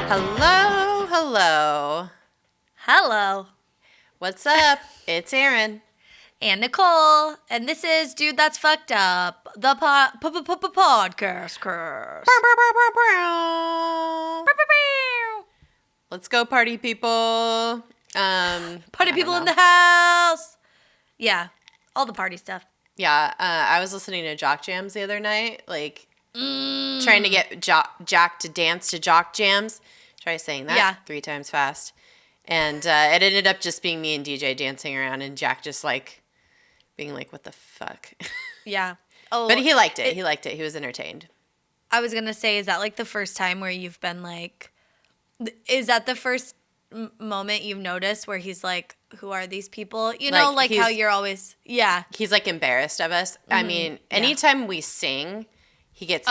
Hello, hello. Hello. What's up? It's Erin. And Nicole. And this is Dude That's Fucked Up, the podcast curse. Let's go, party people. Party people in the house. Yeah, all the party stuff. Yeah, I was listening to Jock Jams the other night, trying to get Jack to dance to Jock Jams. Try saying that 3 times fast. And it ended up just being me and DJ dancing around and Jack just being like, what the fuck? Yeah. Oh, but he liked it. He liked it. He was entertained. I was going to say, is that like the first time where you've been like, is that the first moment you've noticed where he's like, who are these people? You know, like how you're always, He's like embarrassed of us. Mm-hmm. I mean, anytime we sing, he gets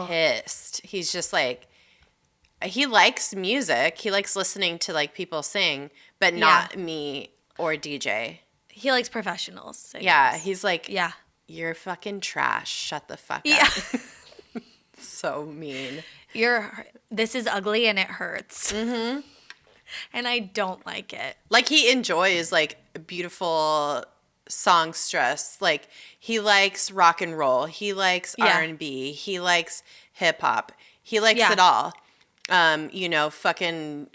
pissed. He's just like, he likes music. He likes listening to like people sing, but not me or DJ. He likes professionals. He's like, you're fucking trash. Shut the fuck up. So mean. This is ugly and it hurts. Mm-hmm. And I don't like it. Like he enjoys like beautiful songstress. Like he likes rock and roll. He likes R&B. He likes hip hop. He likes it all. Fucking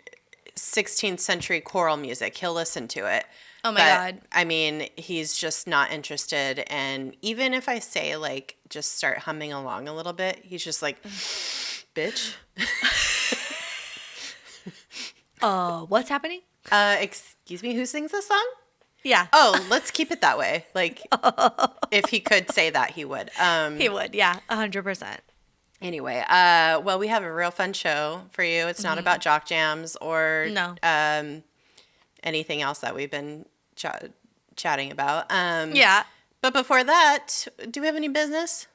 16th century choral music. He'll listen to it. Oh my God. I mean, he's just not interested. And even if I say like, just start humming along a little bit, he's just like, bitch. What's happening? Excuse me, who sings this song? Yeah. Oh, let's keep it that way. Like, if he could say that, he would. He would, yeah, 100%. Anyway, well, we have a real fun show for you. It's not about jock jams or anything else that we've been chatting about. But before that, do we have any business?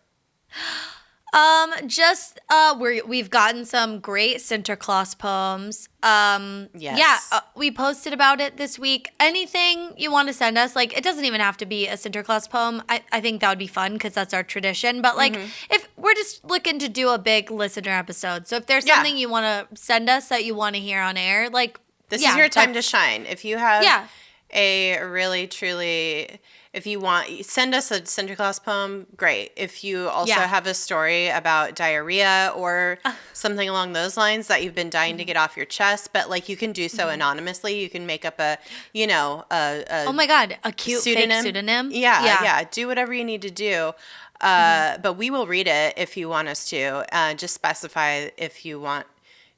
We've gotten some great Sinterklaas poems. Yes. Yeah, we posted about it this week. Anything you want to send us, like, it doesn't even have to be a Sinterklaas poem. I think that would be fun because that's our tradition. But, like, if we're just looking to do a big listener episode. So if there's something you want to send us that you want to hear on air, like, this is your time to shine. If you have a really, truly... If you want, send us a Sinterklaas poem, great. If you also have a story about diarrhea or something along those lines that you've been dying to get off your chest, but like you can do so anonymously. You can make up a oh my God, a cute fake pseudonym. Yeah. Do whatever you need to do. But we will read it if you want us to. Just specify if you want,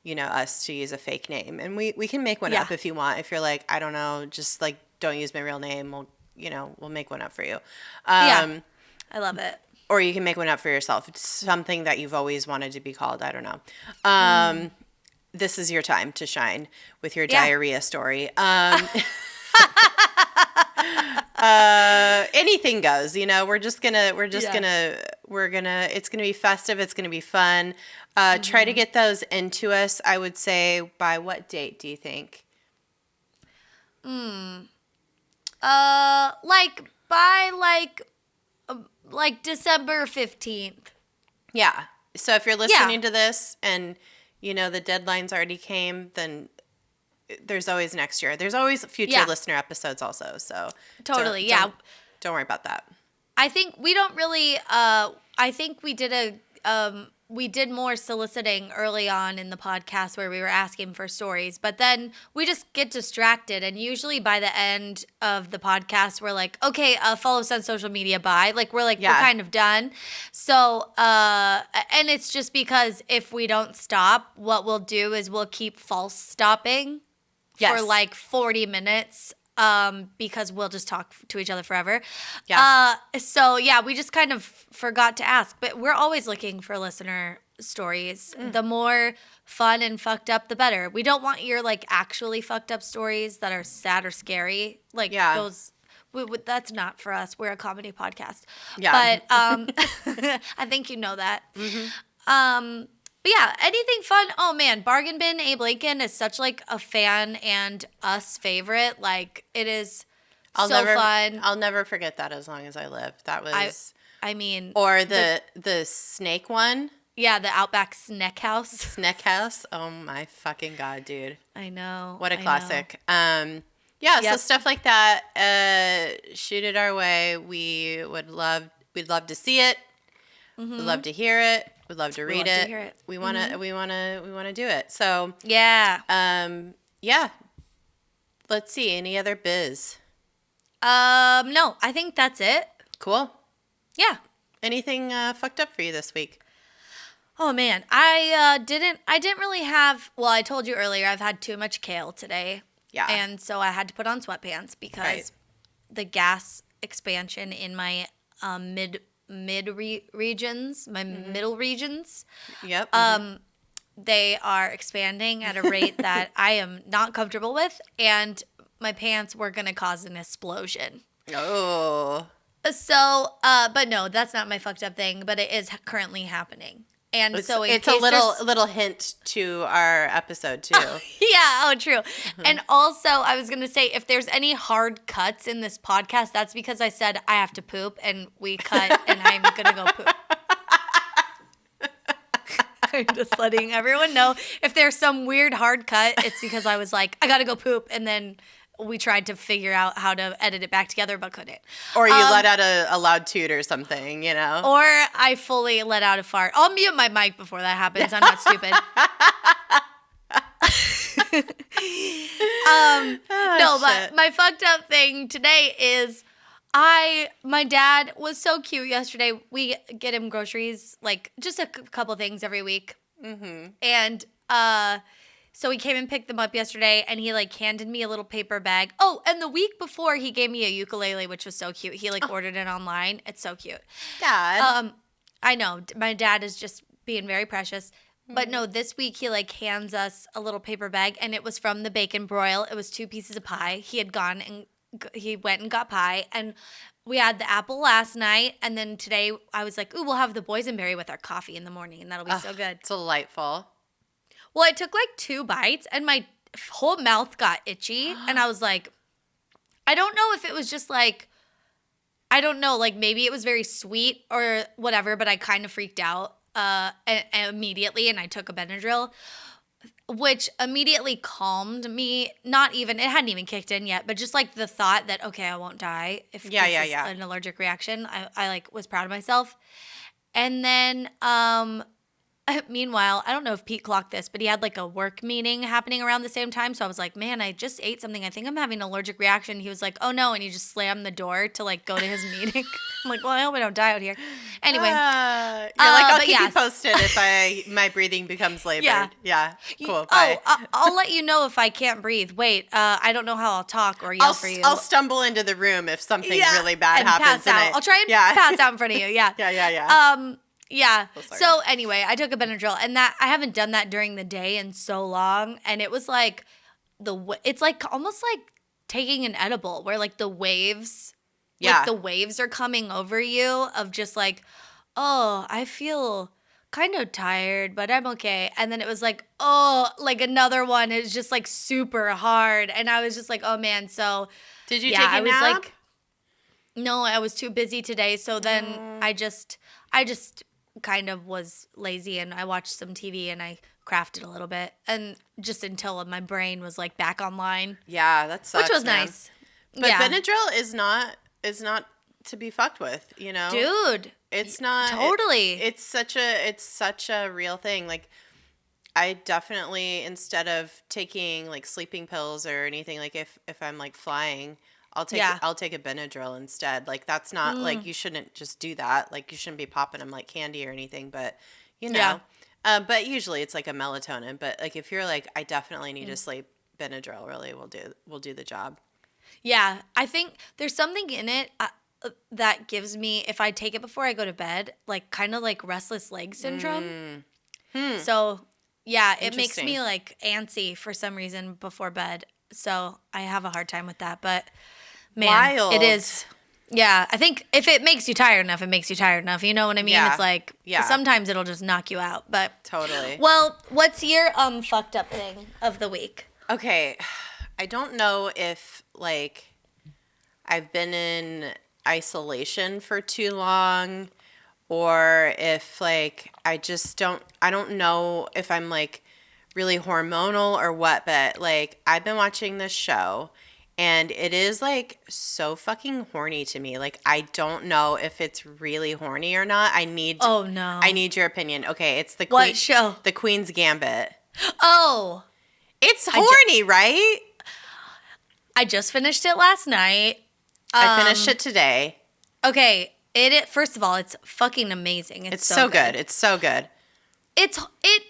us to use a fake name. And we can make one up if you want. If you're like, I don't know, just like don't use my real name. We'll make one up for you. I love it. Or you can make one up for yourself. It's something that you've always wanted to be called. I don't know. This is your time to shine with your diarrhea story. Anything goes, it's gonna be festive. It's gonna be fun. Try to get those into us. I would say by what date do you think? Like December 15th. Yeah. So if you're listening to this and, the deadline's already came, then there's always next year. There's always future listener episodes also. So totally. Don't worry about that. I think we don't really, I think we did more soliciting early on in the podcast where we were asking for stories, but then we just get distracted. And usually by the end of the podcast, we're like, okay, follow us on social media. Bye. Like, we're kind of done. So, and it's just because if we don't stop, what we'll do is we'll keep false stopping for like 40 minutes. Because we'll just talk to each other forever. Yeah. We just kind of forgot to ask, but we're always looking for listener stories. The more fun and fucked up, the better. We don't want your like actually fucked up stories that are sad or scary. Like those. That's not for us. We're a comedy podcast. Yeah. But I think you know that. Mm-hmm. But yeah, anything fun? Oh man, Bargain Bin Abe Lincoln is such like a fan and us favorite. Like it is fun. I'll never forget that as long as I live. That was I mean or the snake one. Yeah, the Outback Snack House. Snack House. Oh my fucking God, dude. I know. What a classic. So stuff like that, shoot it our way. We'd love to see it. Mm-hmm. We'd love to hear it. We'd love to read it. We want to do it. So, yeah. Let's see. Any other biz? No, I think that's it. Cool. Yeah. Anything fucked up for you this week? Oh man, I didn't really have, well, I told you earlier I've had too much kale today. Yeah. And so I had to put on sweatpants because the gas expansion in my middle regions. Yep. They are expanding at a rate that I am not comfortable with, and my pants were going to cause an explosion. Oh. So, but no, that's not my fucked up thing, but it is currently happening. And it's a little hint to our episode too. True. Mm-hmm. And also, I was going to say, if there's any hard cuts in this podcast, that's because I said I have to poop, and we cut, and I'm going to go poop. I'm just letting everyone know. If there's some weird hard cut, it's because I was like, I got to go poop, and then we tried to figure out how to edit it back together, but couldn't. Or you let out a loud toot or something, you know? Or I fully let out a fart. I'll mute my mic before that happens. I'm not stupid. But my fucked up thing today is my dad was so cute yesterday. We get him groceries, like just a couple things every week. Mm-hmm. And so he came and picked them up yesterday, and he like handed me a little paper bag. Oh, and the week before he gave me a ukulele, which was so cute. He ordered it online. It's so cute. Dad. I know. My dad is just being very precious. But no, this week he like hands us a little paper bag, and it was from the bacon broil. It was 2 pieces of pie. He had gone and he went and got pie, and we had the apple last night, and then today I was like, ooh, we'll have the boysenberry with our coffee in the morning, and that'll be so good. It's delightful. Well, I took like 2 bites, and my whole mouth got itchy, and I was like, I don't know if it was just like, I don't know, like maybe it was very sweet or whatever, but I kind of freaked out immediately, and I took a Benadryl, which immediately calmed me. It hadn't even kicked in yet, but just like the thought that, okay, I won't die if this is an allergic reaction. I like was proud of myself. And then, meanwhile, I don't know if Pete clocked this, but he had like a work meeting happening around the same time. So I was like, man, I just ate something. I think I'm having an allergic reaction. He was like, oh no. And he just slammed the door to like go to his meeting. I'm like, well, I hope I don't die out here. Anyway. You're like, I'll keep you posted if my breathing becomes labored. Yeah. Cool. Bye. I'll let you know if I can't breathe. Wait, I don't know how I'll talk or yell for you. I'll stumble into the room if something really bad happens. Pass out. I'll try and pass out in front of you. Yeah. Yeah. Yeah. So anyway, I took a Benadryl, and that I haven't done that during the day in so long, and it was like it's like almost like taking an edible, where like the waves, like the waves are coming over you of just like, oh, I feel kind of tired, but I'm okay. And then it was like, oh, like another one is just like super hard, and I was just like, oh man. So did you take a nap? Like, no, I was too busy today. So then I just kind of was lazy, and I watched some TV, and I crafted a little bit, and just until my brain was like back online. Yeah, that sucks. Which was nice. But Benadryl is not to be fucked with, you know? Dude. It's not totally. It's such a real thing. Like, I definitely, instead of taking like sleeping pills or anything, like if I'm like flying, I'll take a Benadryl instead. Like, that's not like, you shouldn't just do that. Like, you shouldn't be popping them like candy or anything, but you know. Yeah. But usually it's like a melatonin. But like, if you're like, I definitely need to sleep, Benadryl really will do the job. Yeah, I think there's something in it that gives me, if I take it before I go to bed, like kind of like restless leg syndrome. So yeah, it makes me like antsy for some reason before bed. So I have a hard time with that, but man, wild. It is. Yeah, I think if it makes you tired enough, it makes you tired enough. You know what I mean? Yeah. It's like sometimes it'll just knock you out. But totally. Well, what's your fucked up thing of the week? Okay, I don't know if like I've been in isolation for too long, or if like I don't know if I'm like really hormonal or what, but like I've been watching this show and it is like so fucking horny to me. Like I don't know if it's really horny or not. I need your opinion. Okay, it's the What show? The Queen's Gambit. Oh. It's horny, right? I just finished it last night. I finished it today. Okay, first of all, it's fucking amazing. It's so good. It's so good. It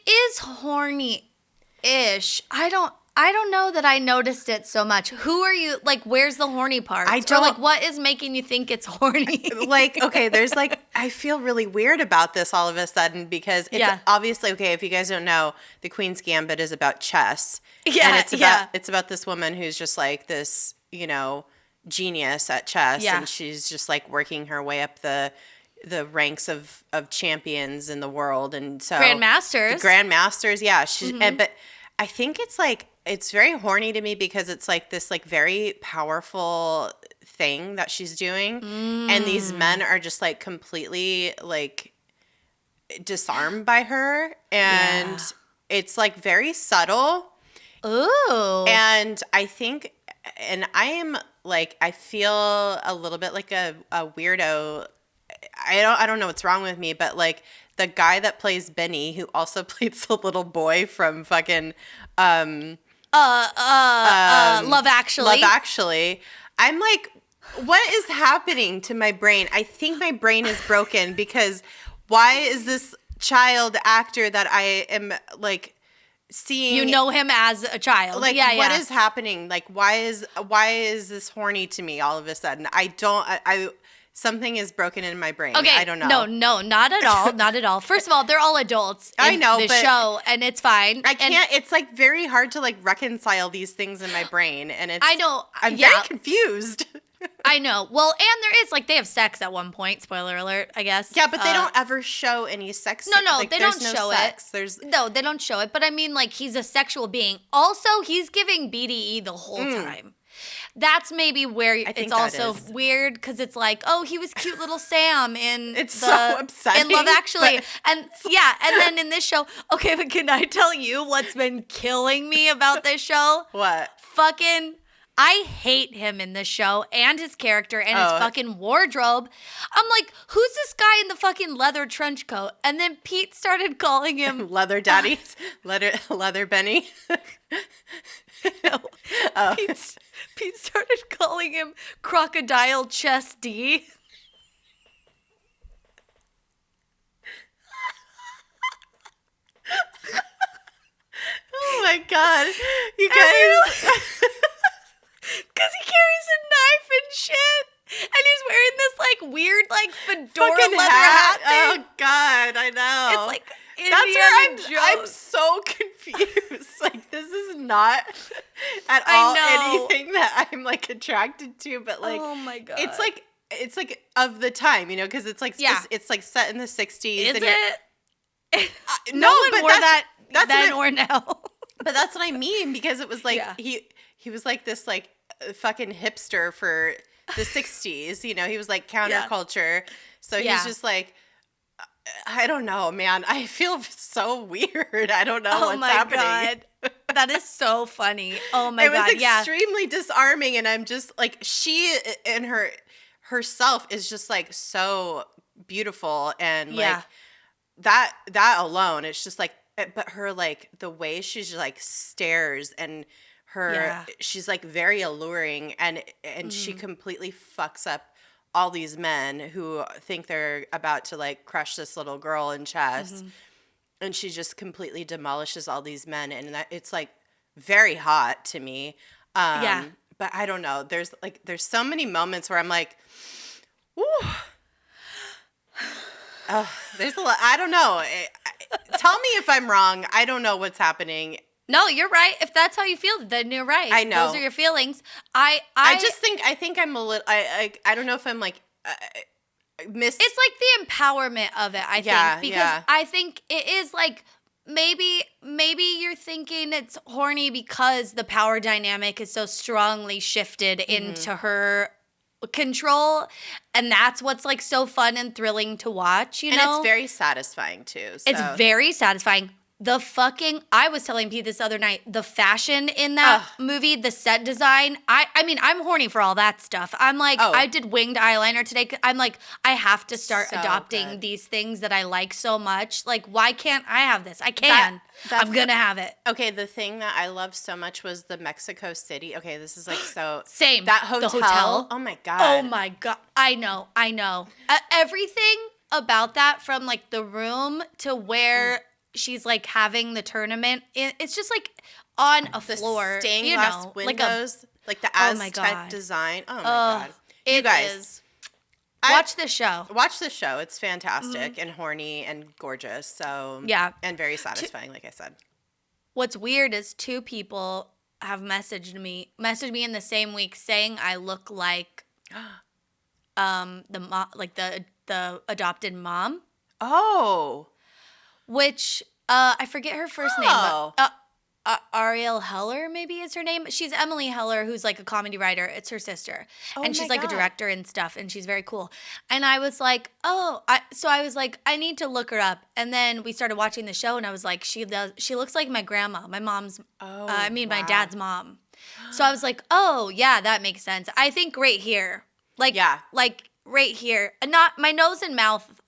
is horny-ish. I don't know that I noticed it so much. Who are you? Like, where's the horny part? Or like, what is making you think it's horny? Like, okay, there's like, I feel really weird about this all of a sudden because it's obviously, okay, if you guys don't know, the Queen's Gambit is about chess. Yeah, and it's about this woman who's just like this, you know, genius at chess, and she's just like working her way up the ranks of champions in the world, and so grandmasters, yeah. She's but I think it's like it's very horny to me because it's like this like very powerful thing that she's doing, and these men are just like completely like disarmed by her, and it's like very subtle. Ooh, and I think. And I am like, I feel a little bit like a weirdo. I don't know what's wrong with me, but like the guy that plays Benny, who also plays the little boy from fucking Love Actually. Love Actually. I'm like, what is happening to my brain? I think my brain is broken because why is this child actor that I am like seeing, you know him as a child, like what is happening? Like why is this horny to me all of a sudden? I something is broken in my brain. Okay, I don't know. No, not at all, not at all. First of all, they're all adults. I know, the but show, and it's fine. I can't. It's like very hard to like reconcile these things in my brain, and it's. I know. I'm very confused. I know. Well, and there is like they have sex at one point. Spoiler alert, I guess. Yeah, but they don't ever show any sex. No, like, they don't show sex. it. No, they don't show it. But I mean, like he's a sexual being. Also, he's giving BDE the whole time. That's maybe where it's also weird because it's like, oh, he was cute little Sam in so upsetting, in Love Actually, and then in this show, okay, but can I tell you what's been killing me about this show? What? Fucking. I hate him in this show and his character and his fucking wardrobe. I'm like, who's this guy in the fucking leather trench coat? And then Pete started calling him Leather Daddy, Leather Benny. No. Oh. Pete started calling him Crocodile Chess D. Oh my god, you guys. Because he carries a knife and shit. And he's wearing this, like, weird, like, fedora fucking leather hat thing. Oh, God, I know. It's like Indiana I'm so confused. Like, this is not at all anything that I'm, like, attracted to. But, like, oh, my God. It's like of the time, you know, because it's, like, it's, like, set in the 60s. Is and it? No one wore that then or now. But that's what I mean, because it was, like, he was, like, this, like, fucking hipster for the 60s, you know, he was like counterculture. So he's just like, I don't know, man. I feel so weird. I don't know what's happening. God. That is so funny. Oh my God. It was extremely disarming. And I'm just like, she and herself is just like so beautiful. And like that alone, it's just like, but her, like the way she's like stares and she's like very alluring, and she completely fucks up all these men who think they're about to like crush this little girl in chess, and she just completely demolishes all these men, and that it's like very hot to me. But I don't know. There's so many moments where I'm like, ooh. There's a lot. I don't know. Tell me if I'm wrong. I don't know what's happening. No, you're right. If that's how you feel, then you're right. I know. Those are your feelings. I think I'm a little. I don't know if I'm like It's like the empowerment of it. I think because I think it is like maybe you're thinking it's horny because the power dynamic is so strongly shifted into her control, and that's what's like so fun and thrilling to watch, you know? And it's very satisfying too. So. It's very satisfying. I was telling Pete this other night, the fashion in that movie, the set design, I mean, I'm horny for all that stuff. I'm like, I did winged eyeliner today. I'm like, I have to start adopting these things that I like so much. Like, why can't I have this? I can. I'm going to have it. Okay, the thing that I loved so much was the Mexico City. Okay, this is like so. Same. That hotel. The hotel. Oh my God. Oh my God. I know. Everything about that, from like the room to where she's like having the tournament, it's just like on a floor, stained glass windows, like the Aztec design. Oh my God, you guys, watch this show. Watch this show. It's fantastic and horny and gorgeous. So yeah, and very satisfying. Like I said, what's weird is 2 people have messaged me in the same week saying I look like the adopted mom. Oh. Which, I forget her first name, but Ariel Heller maybe is her name. She's Emily Heller, who's like a comedy writer. It's her sister. And she's like a director and stuff, and she's very cool. And I was like, I need to look her up. And then we started watching the show, and I was like, she looks like my grandma, my mom's, my dad's mom. So I was like, oh, yeah, that makes sense. I think right here, like right here, and not my nose and mouth.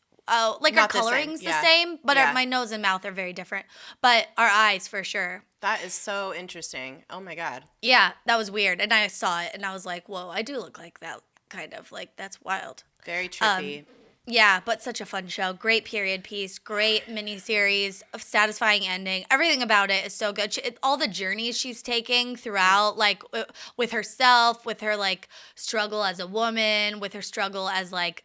Like our coloring's the same, but my nose and mouth are very different. But our eyes, for sure. That is so interesting. Oh my God. Yeah, that was weird. And I saw it and I was like, whoa, I do look like that, kind of. Like, that's wild. Very trippy. Yeah, but such a fun show. Great period piece. Great miniseries. Satisfying ending. Everything about it is so good. All the journeys she's taking throughout, like with herself, with her like struggle as a woman, with her struggle as like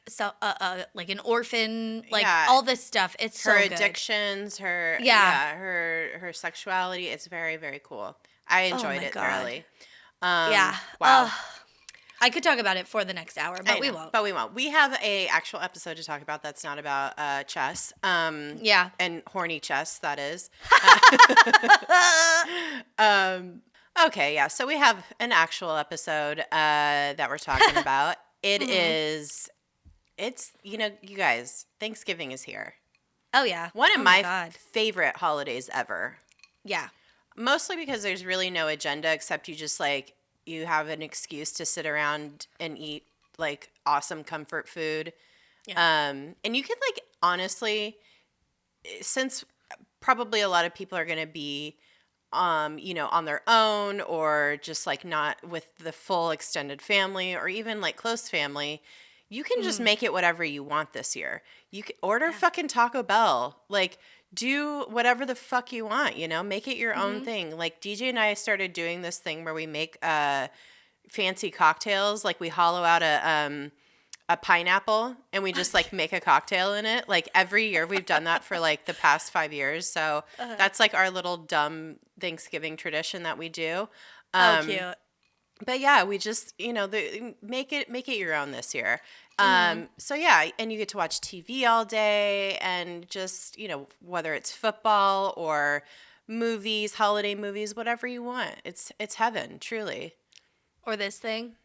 like an orphan, like all this stuff. It's so good. Her addictions, her sexuality. It's very, very cool. I enjoyed it thoroughly. Wow. I could talk about it for the next hour, but we won't. But we won't. We have a actual episode to talk about that's not about chess. And horny chess, that is. Okay, yeah. So we have an actual episode that we're talking about. It's, you guys, Thanksgiving is here. Oh, yeah. One of my favorite holidays ever. Yeah. Mostly because there's really no agenda except you just like, you have an excuse to sit around and eat like awesome comfort food. Yeah. And you could like, honestly, since probably a lot of people are going to be, on their own or just like not with the full extended family or even like close family, you can just make it whatever you want this year. You can order fucking Taco Bell. Like, do whatever the fuck you want, make it your own thing. Like DJ and I started doing this thing where we make fancy cocktails. Like we hollow out a pineapple and we just like make a cocktail in it. Like every year we've done that for like the past 5 years. So that's like our little dumb Thanksgiving tradition that we do. Cute. But yeah, we just, make it your own this year. So yeah, and you get to watch TV all day and just, whether it's football or movies, holiday movies, whatever you want. It's heaven, truly. Or this thing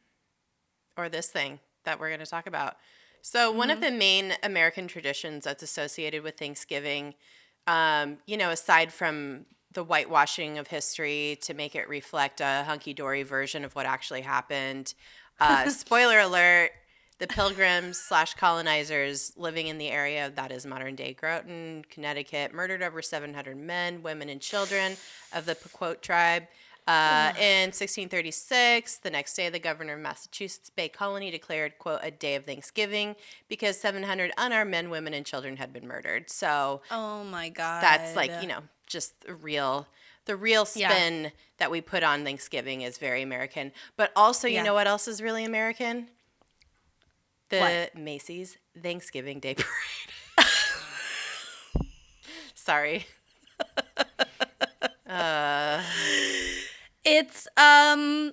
that we're going to talk about. So one of the main American traditions that's associated with Thanksgiving, aside from the whitewashing of history to make it reflect a hunky-dory version of what actually happened. Spoiler alert, the pilgrims / colonizers living in the area that is modern-day Groton, Connecticut, murdered over 700 men, women, and children of the Pequot tribe. In 1636, the next day, the governor of Massachusetts Bay Colony declared, quote, a day of Thanksgiving because 700 unarmed men, women, and children had been murdered. So, oh my God, that's like, just the real spin that we put on Thanksgiving is very American. But also, you know what else is really American? The Macy's Thanksgiving Day Parade. Sorry. It's I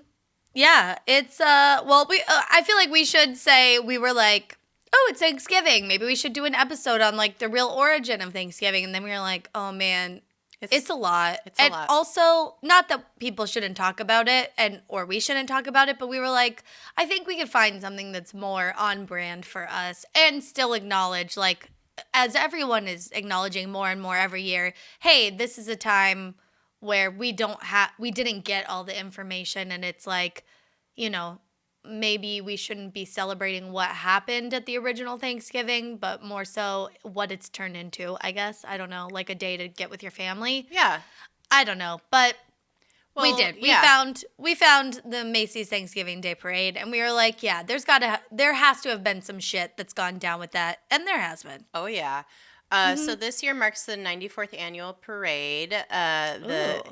feel like we should say we were like, oh, it's Thanksgiving. Maybe we should do an episode on like the real origin of Thanksgiving. And then we were like, oh man, It's a lot. It's a lot. And also, not that people shouldn't talk about it or we shouldn't talk about it, but we were like, I think we could find something that's more on brand for us and still acknowledge, like, as everyone is acknowledging more and more every year, hey, this is a time where we didn't get all the information, and it's like, you know, maybe we shouldn't be celebrating what happened at the original Thanksgiving, but more so what it's turned into, I guess. I don't know, like a day to get with your family. Yeah. I don't know, but we did. Yeah. We found the Macy's Thanksgiving Day Parade, and we were like, yeah, there has to have been some shit that's gone down with that, and there has been. Oh, yeah. So this year marks the 94th annual parade that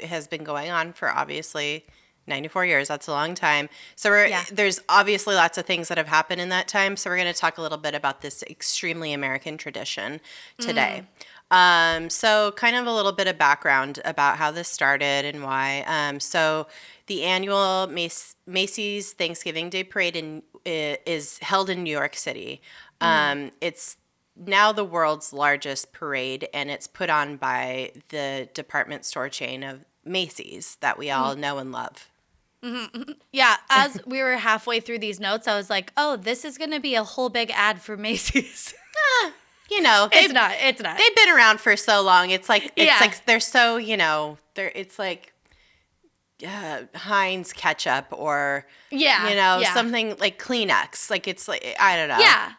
has been going on for obviously 94 years. That's a long time. So there's obviously lots of things that have happened in that time. So we're going to talk a little bit about this extremely American tradition today. So kind of a little bit of background about how this started and why. So the annual Macy's Thanksgiving Day Parade is held in New York City. It's now the world's largest parade, and it's put on by the department store chain of Macy's that we all know and love. Mm-hmm. Yeah, as we were halfway through these notes, I was like, oh, this is going to be a whole big ad for Macy's. You know, it's not. They've been around for so long. It's like they're so, you know, it's like Heinz ketchup or something like Kleenex. Like it's like, I don't know. Yeah.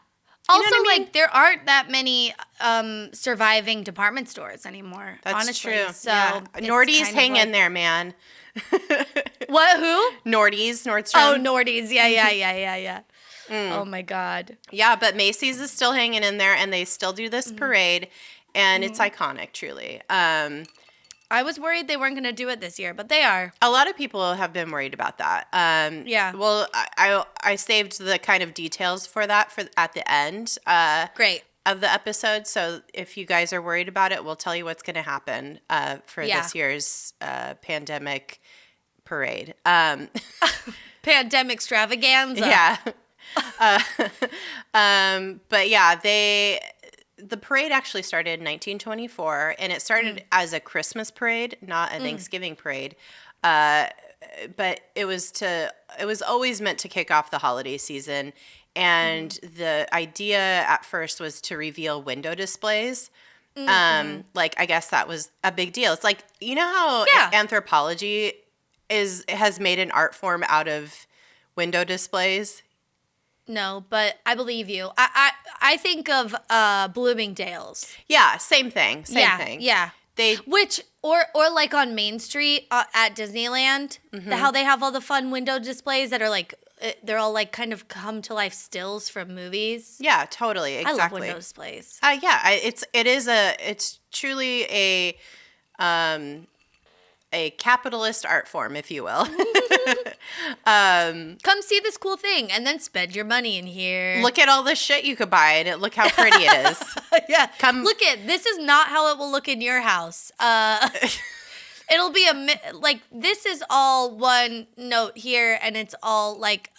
Also, like, there aren't that many surviving department stores anymore. That's honestly. true. So Nordy's hang in there, man. What? Who? Nordy's, Nordstrom. Oh, Nordy's. Yeah. Oh my God. Yeah, but Macy's is still hanging in there, and they still do this parade, and it's iconic, truly. I was worried they weren't going to do it this year, but they are. A lot of people have been worried about that. Well, I saved the kind of details for that at the end. Great. Of the episode. So if you guys are worried about it, we'll tell you what's going to happen for this year's pandemic parade. Pandemic extravaganza. Yeah. But yeah, the parade actually started in 1924, and it started as a Christmas parade, not a Thanksgiving parade. But it was always meant to kick off the holiday season. And the idea at first was to reveal window displays. Like, I guess that was a big deal. It's like, you know how anthropology has made an art form out of window displays? No, but I believe you. I think of Bloomingdale's. Yeah, same thing. Same thing. Yeah. Or like on Main Street at Disneyland, how they have all the fun window displays that are like, they're all like kind of come to life stills from movies. Yeah, totally. Exactly. I love window displays. It's truly a capitalist art form, if you will. Come see this cool thing and then spend your money in here. Look at all the shit you could buy and look how pretty it is. Yeah. Look this is not how it will look in your house. It'll be this is all one note here, and it's all like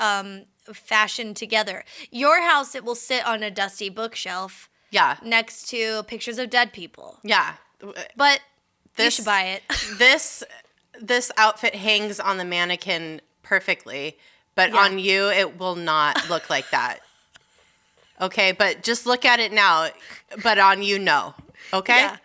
fashioned together. Your house, it will sit on a dusty bookshelf. Yeah. Next to pictures of dead people. Yeah. But you should buy it. This outfit hangs on the mannequin perfectly, but on you, it will not look like that. Okay, but just look at it now, but on you, no. Okay? Yeah.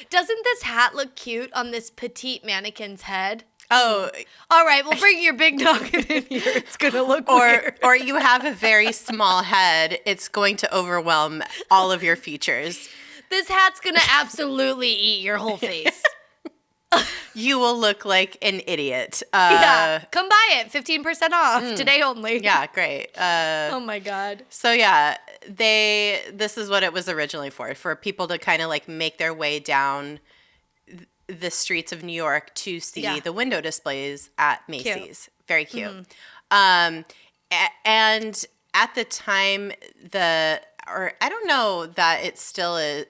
Doesn't this hat look cute on this petite mannequin's head? Oh. All right, we'll bring your big noggin in here. It's going to look weird. Or you have a very small head. It's going to overwhelm all of your features. This hat's going to absolutely eat your whole face. You will look like an idiot. Come buy it. 15% off today only. Yeah, great. Oh my God. So yeah, this is what it was originally for people to kind of like make their way down the streets of New York to see the window displays at Macy's. Cute. Very cute. And at the time, I don't know that it still is.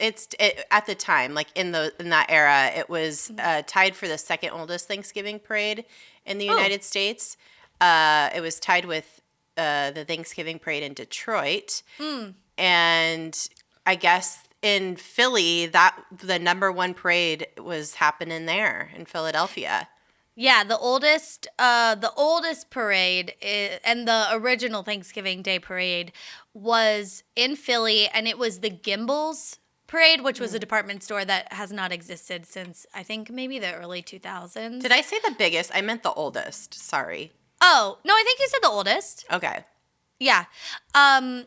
At the time, like in that era, it was tied for the second oldest Thanksgiving parade in the United States. It was tied with the Thanksgiving parade in Detroit, and I guess in Philly, that the number one parade was happening there in Philadelphia. Yeah, the oldest parade and the original Thanksgiving Day parade was in Philly, and it was the Gimbels parade, which was a department store that has not existed since I think maybe the early 2000s. Did I say the biggest? I meant the oldest. Sorry. Oh, no, I think you said the oldest. Okay. Yeah. But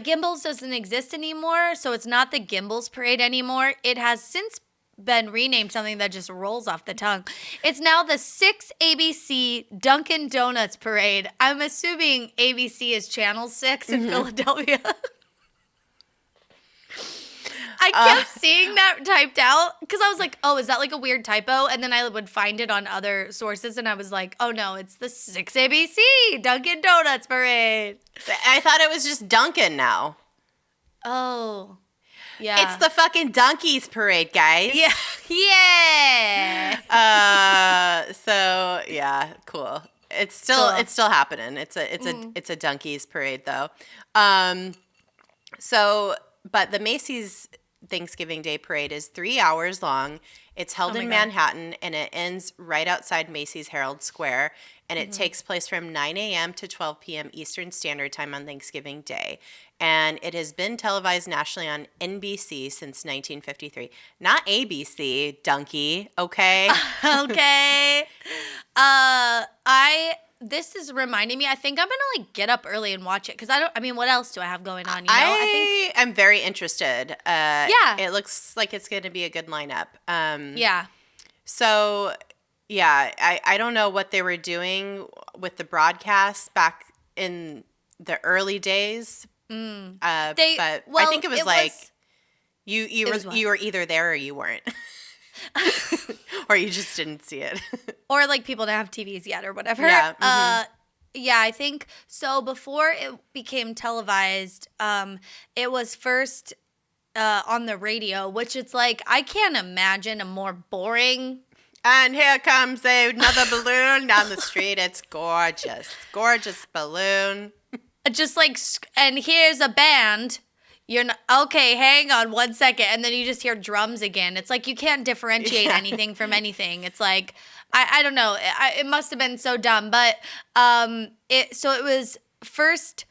Gimbels doesn't exist anymore, so it's not the Gimbels parade anymore. It has since been renamed something that just rolls off the tongue. It's now the 6 ABC Dunkin' Donuts parade. I'm assuming ABC is Channel 6 in Philadelphia. I kept seeing that typed out because I was like, oh, is that like a weird typo? And then I would find it on other sources and I was like, oh no, it's the 6 ABC Dunkin' Donuts parade. I thought it was just Dunkin' now. Oh. Yeah. It's the fucking Donkeys parade, guys. Yeah. Yeah. So yeah, cool. It's still happening. It's a Donkeys parade though. But the Macy's Thanksgiving Day parade is 3 hours long. It's held in Manhattan, and it ends right outside Macy's Herald Square, and it takes place from 9 a.m. to 12 p.m. Eastern Standard Time on Thanksgiving Day. And it has been televised nationally on NBC since 1953. Not ABC, donkey, okay? Okay. This is reminding me, I think I'm going to like get up early and watch it because what else do I have going on? I am very interested. Yeah. It looks like it's going to be a good lineup. Yeah. So, yeah, I don't know what they were doing with the broadcast back in the early days. But I think it was you were either there or you weren't. Or you just didn't see it. Or like people didn't have TVs yet or whatever. Yeah. Yeah, I think so. Before it became televised, it was first on the radio, which it's like, I can't imagine a more boring. And here comes another balloon down the street. It's gorgeous. Gorgeous balloon. Just like, and here's a band. You're not, okay, hang on 1 second. And then you just hear drums again. It's like you can't differentiate anything from anything. It's like, I don't know. It must have been so dumb. But it was first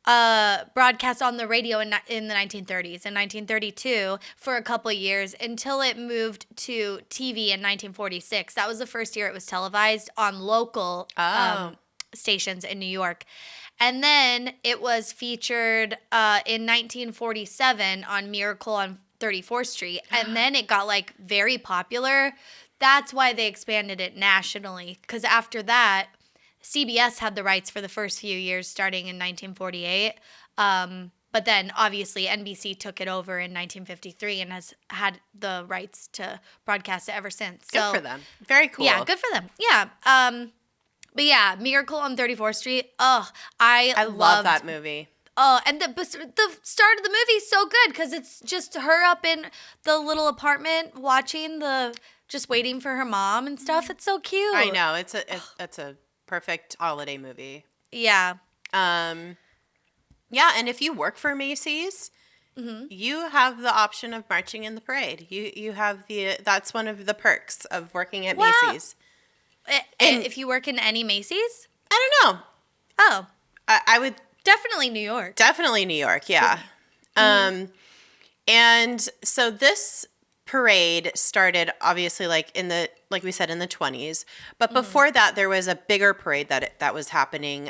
broadcast on the radio in the 1930s, in 1932 for a couple of years until it moved to TV in 1946. That was the first year it was televised on local stations in New York. And then it was featured in 1947 on Miracle on 34th Street. And then it got like very popular. That's why they expanded it nationally. Because after that, CBS had the rights for the first few years starting in 1948. But then obviously NBC took it over in 1953 and has had the rights to broadcast it ever since. Good for them. Very cool. Yeah, good for them. Yeah. But yeah, Miracle on 34th Street. Oh, I love that movie. Oh, and the start of the movie is so good because it's just her up in the little apartment just waiting for her mom and stuff. It's so cute. I know. It's a perfect holiday movie. Yeah. Yeah, and if you work for Macy's, you have the option of marching in the parade. You have that's one of the perks of working at Macy's. And if you work in any Macy's? I don't know. Oh. I would... Definitely New York. Definitely New York, yeah. And so this parade started obviously like we said, in the 20s. But before that, there was a bigger parade that was happening,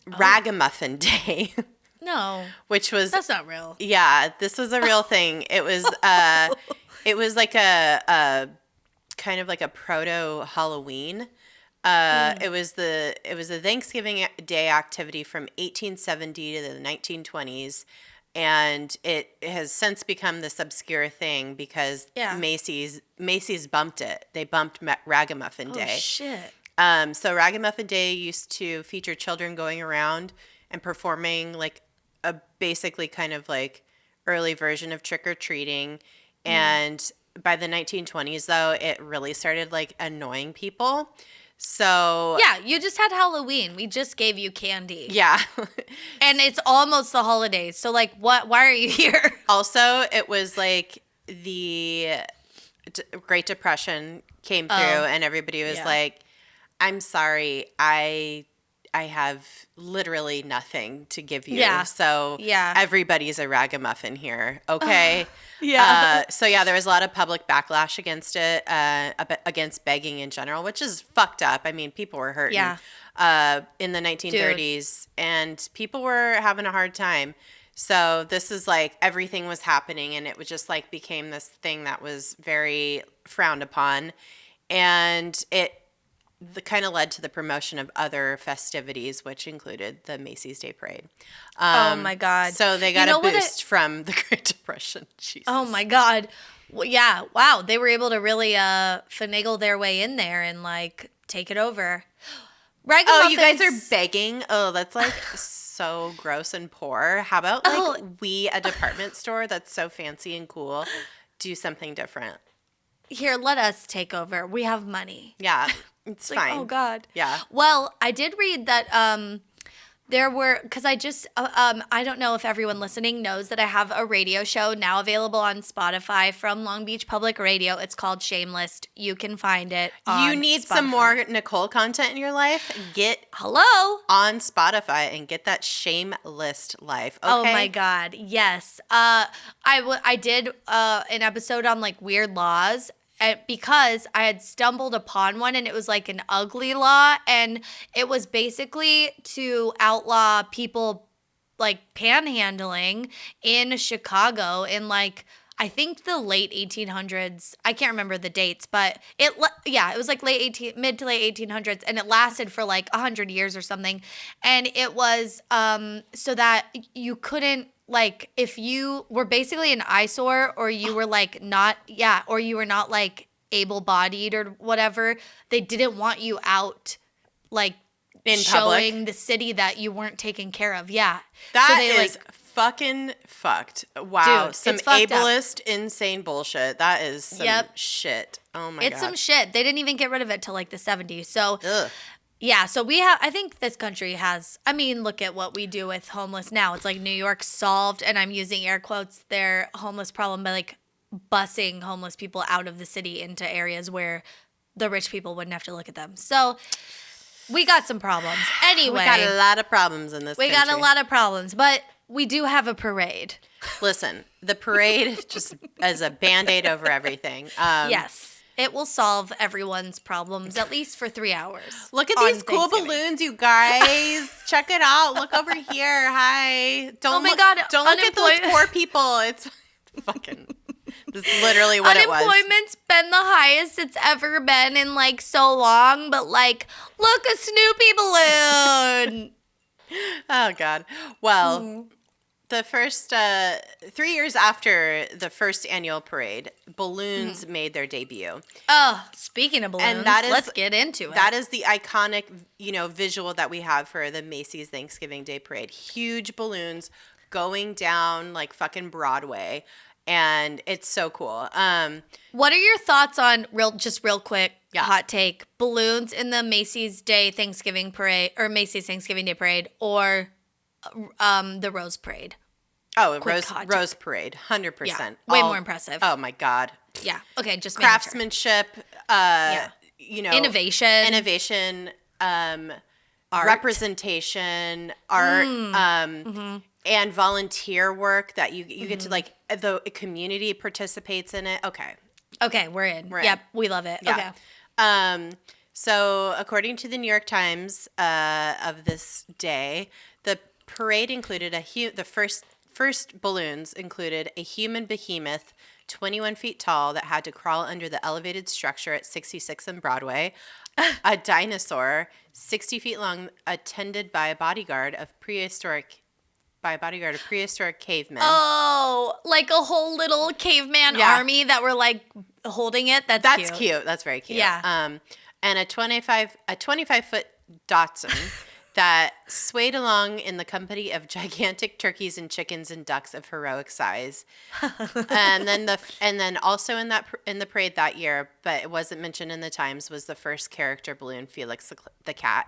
Ragamuffin Day. No. Which was... That's not real. Yeah, this was a real thing. It was like a kind of like a proto Halloween. It was a Thanksgiving Day activity from 1870 to the 1920s, and it has since become this obscure thing because Macy's bumped it. They bumped Ragamuffin Day. Oh shit. So Ragamuffin Day used to feature children going around and performing like a basically kind of like early version of trick or treating, and by the 1920s, though, it really started, like, annoying people. So yeah, you just had Halloween. We just gave you candy. Yeah. And it's almost the holidays. So like why are you here? Also, it was like the Great Depression came through and everybody was like, I'm sorry, I have literally nothing to give you. Yeah. So everybody's a ragamuffin here. Okay. So there was a lot of public backlash against it, against begging in general, which is fucked up. I mean, people were hurting in the 1930s and people were having a hard time. So this is like everything was happening and it was just like became this thing that was very frowned upon. And it kind of led to the promotion of other festivities, which included the Macy's Day Parade. Oh my God. So they got a boost from the Great Depression. Jesus. Oh my God. Well, yeah. Wow. They were able to really finagle their way in there and like take it over. Oh, you guys are begging? Oh, that's like so gross and poor. How about like we, a department store that's so fancy and cool, do something different? Here, let us take over. We have money. Yeah, it's fine. Oh, God. Yeah. Well, I did read that there were, because I just, I don't know if everyone listening knows that I have a radio show now available on Spotify from Long Beach Public Radio. It's called Shameless. You can find it on You need Spotify. some more Nicole content in your life? Get on Spotify and get that Shameless life. Okay? Oh my God, yes. I did an episode on like weird laws. Because I had stumbled upon one and it was like an ugly law and it was basically to outlaw people like panhandling in Chicago in like I think the late 1800s. I can't remember the dates, but it was like mid to late 1800s and it lasted for like 100 years or something. And it was so that you couldn't like if you were basically an eyesore or you were like or you were not like able-bodied or whatever, they didn't want you out like in showing public? The city that you weren't taken care of. Yeah. That is fucking fucked. Wow. Dude, some ableist, insane bullshit. That is some shit. Oh my God. It's some shit. They didn't even get rid of it till like the 70s. So ugh. Yeah, so I think this country has, I mean, look at what we do with homeless now. It's like New York solved, and I'm using air quotes, their homeless problem by like busing homeless people out of the city into areas where the rich people wouldn't have to look at them. So we got some problems. Anyway. We got a lot of problems in this country. We got a lot of problems, but we do have a parade. Listen, the parade just as a Band-Aid over everything. Yes. It will solve everyone's problems, at least for 3 hours. Look at these cool balloons, you guys. Check it out. Look over here. Hi. Don't look at those poor people. It's fucking... This is literally what it was. Unemployment's been the highest it's ever been in, like, so long. But, like, look, a Snoopy balloon. Oh, God. Well... The first 3 years after the first annual parade, balloons made their debut. Oh, speaking of balloons, let's get into it. That is the iconic, visual that we have for the Macy's Thanksgiving Day Parade. Huge balloons going down like fucking Broadway, and it's so cool. What are your thoughts on real quick? Hot take: balloons in the Macy's Thanksgiving Day Parade, or the Rose Parade? Oh, Rose Parade, 100%. Yeah, way more impressive. Oh my God. Yeah. Okay, just craftsmanship. Innovation. Art. Representation, art, and volunteer work that you get to like the community participates in it. Okay, we're in. Yep, we love it. Yeah. Okay. So according to the New York Times of this day, the parade included the first balloons included a human behemoth 21 feet tall that had to crawl under the elevated structure at 66 and Broadway, a dinosaur 60 feet long attended by a bodyguard of prehistoric cavemen. Oh, like a whole little caveman army that were like holding it. That's cute. That's very cute. Yeah. And a 25-foot Datsun that swayed along in the company of gigantic turkeys and chickens and ducks of heroic size. And then also in the parade that year, but it wasn't mentioned in the Times, was the first character balloon, Felix the cat.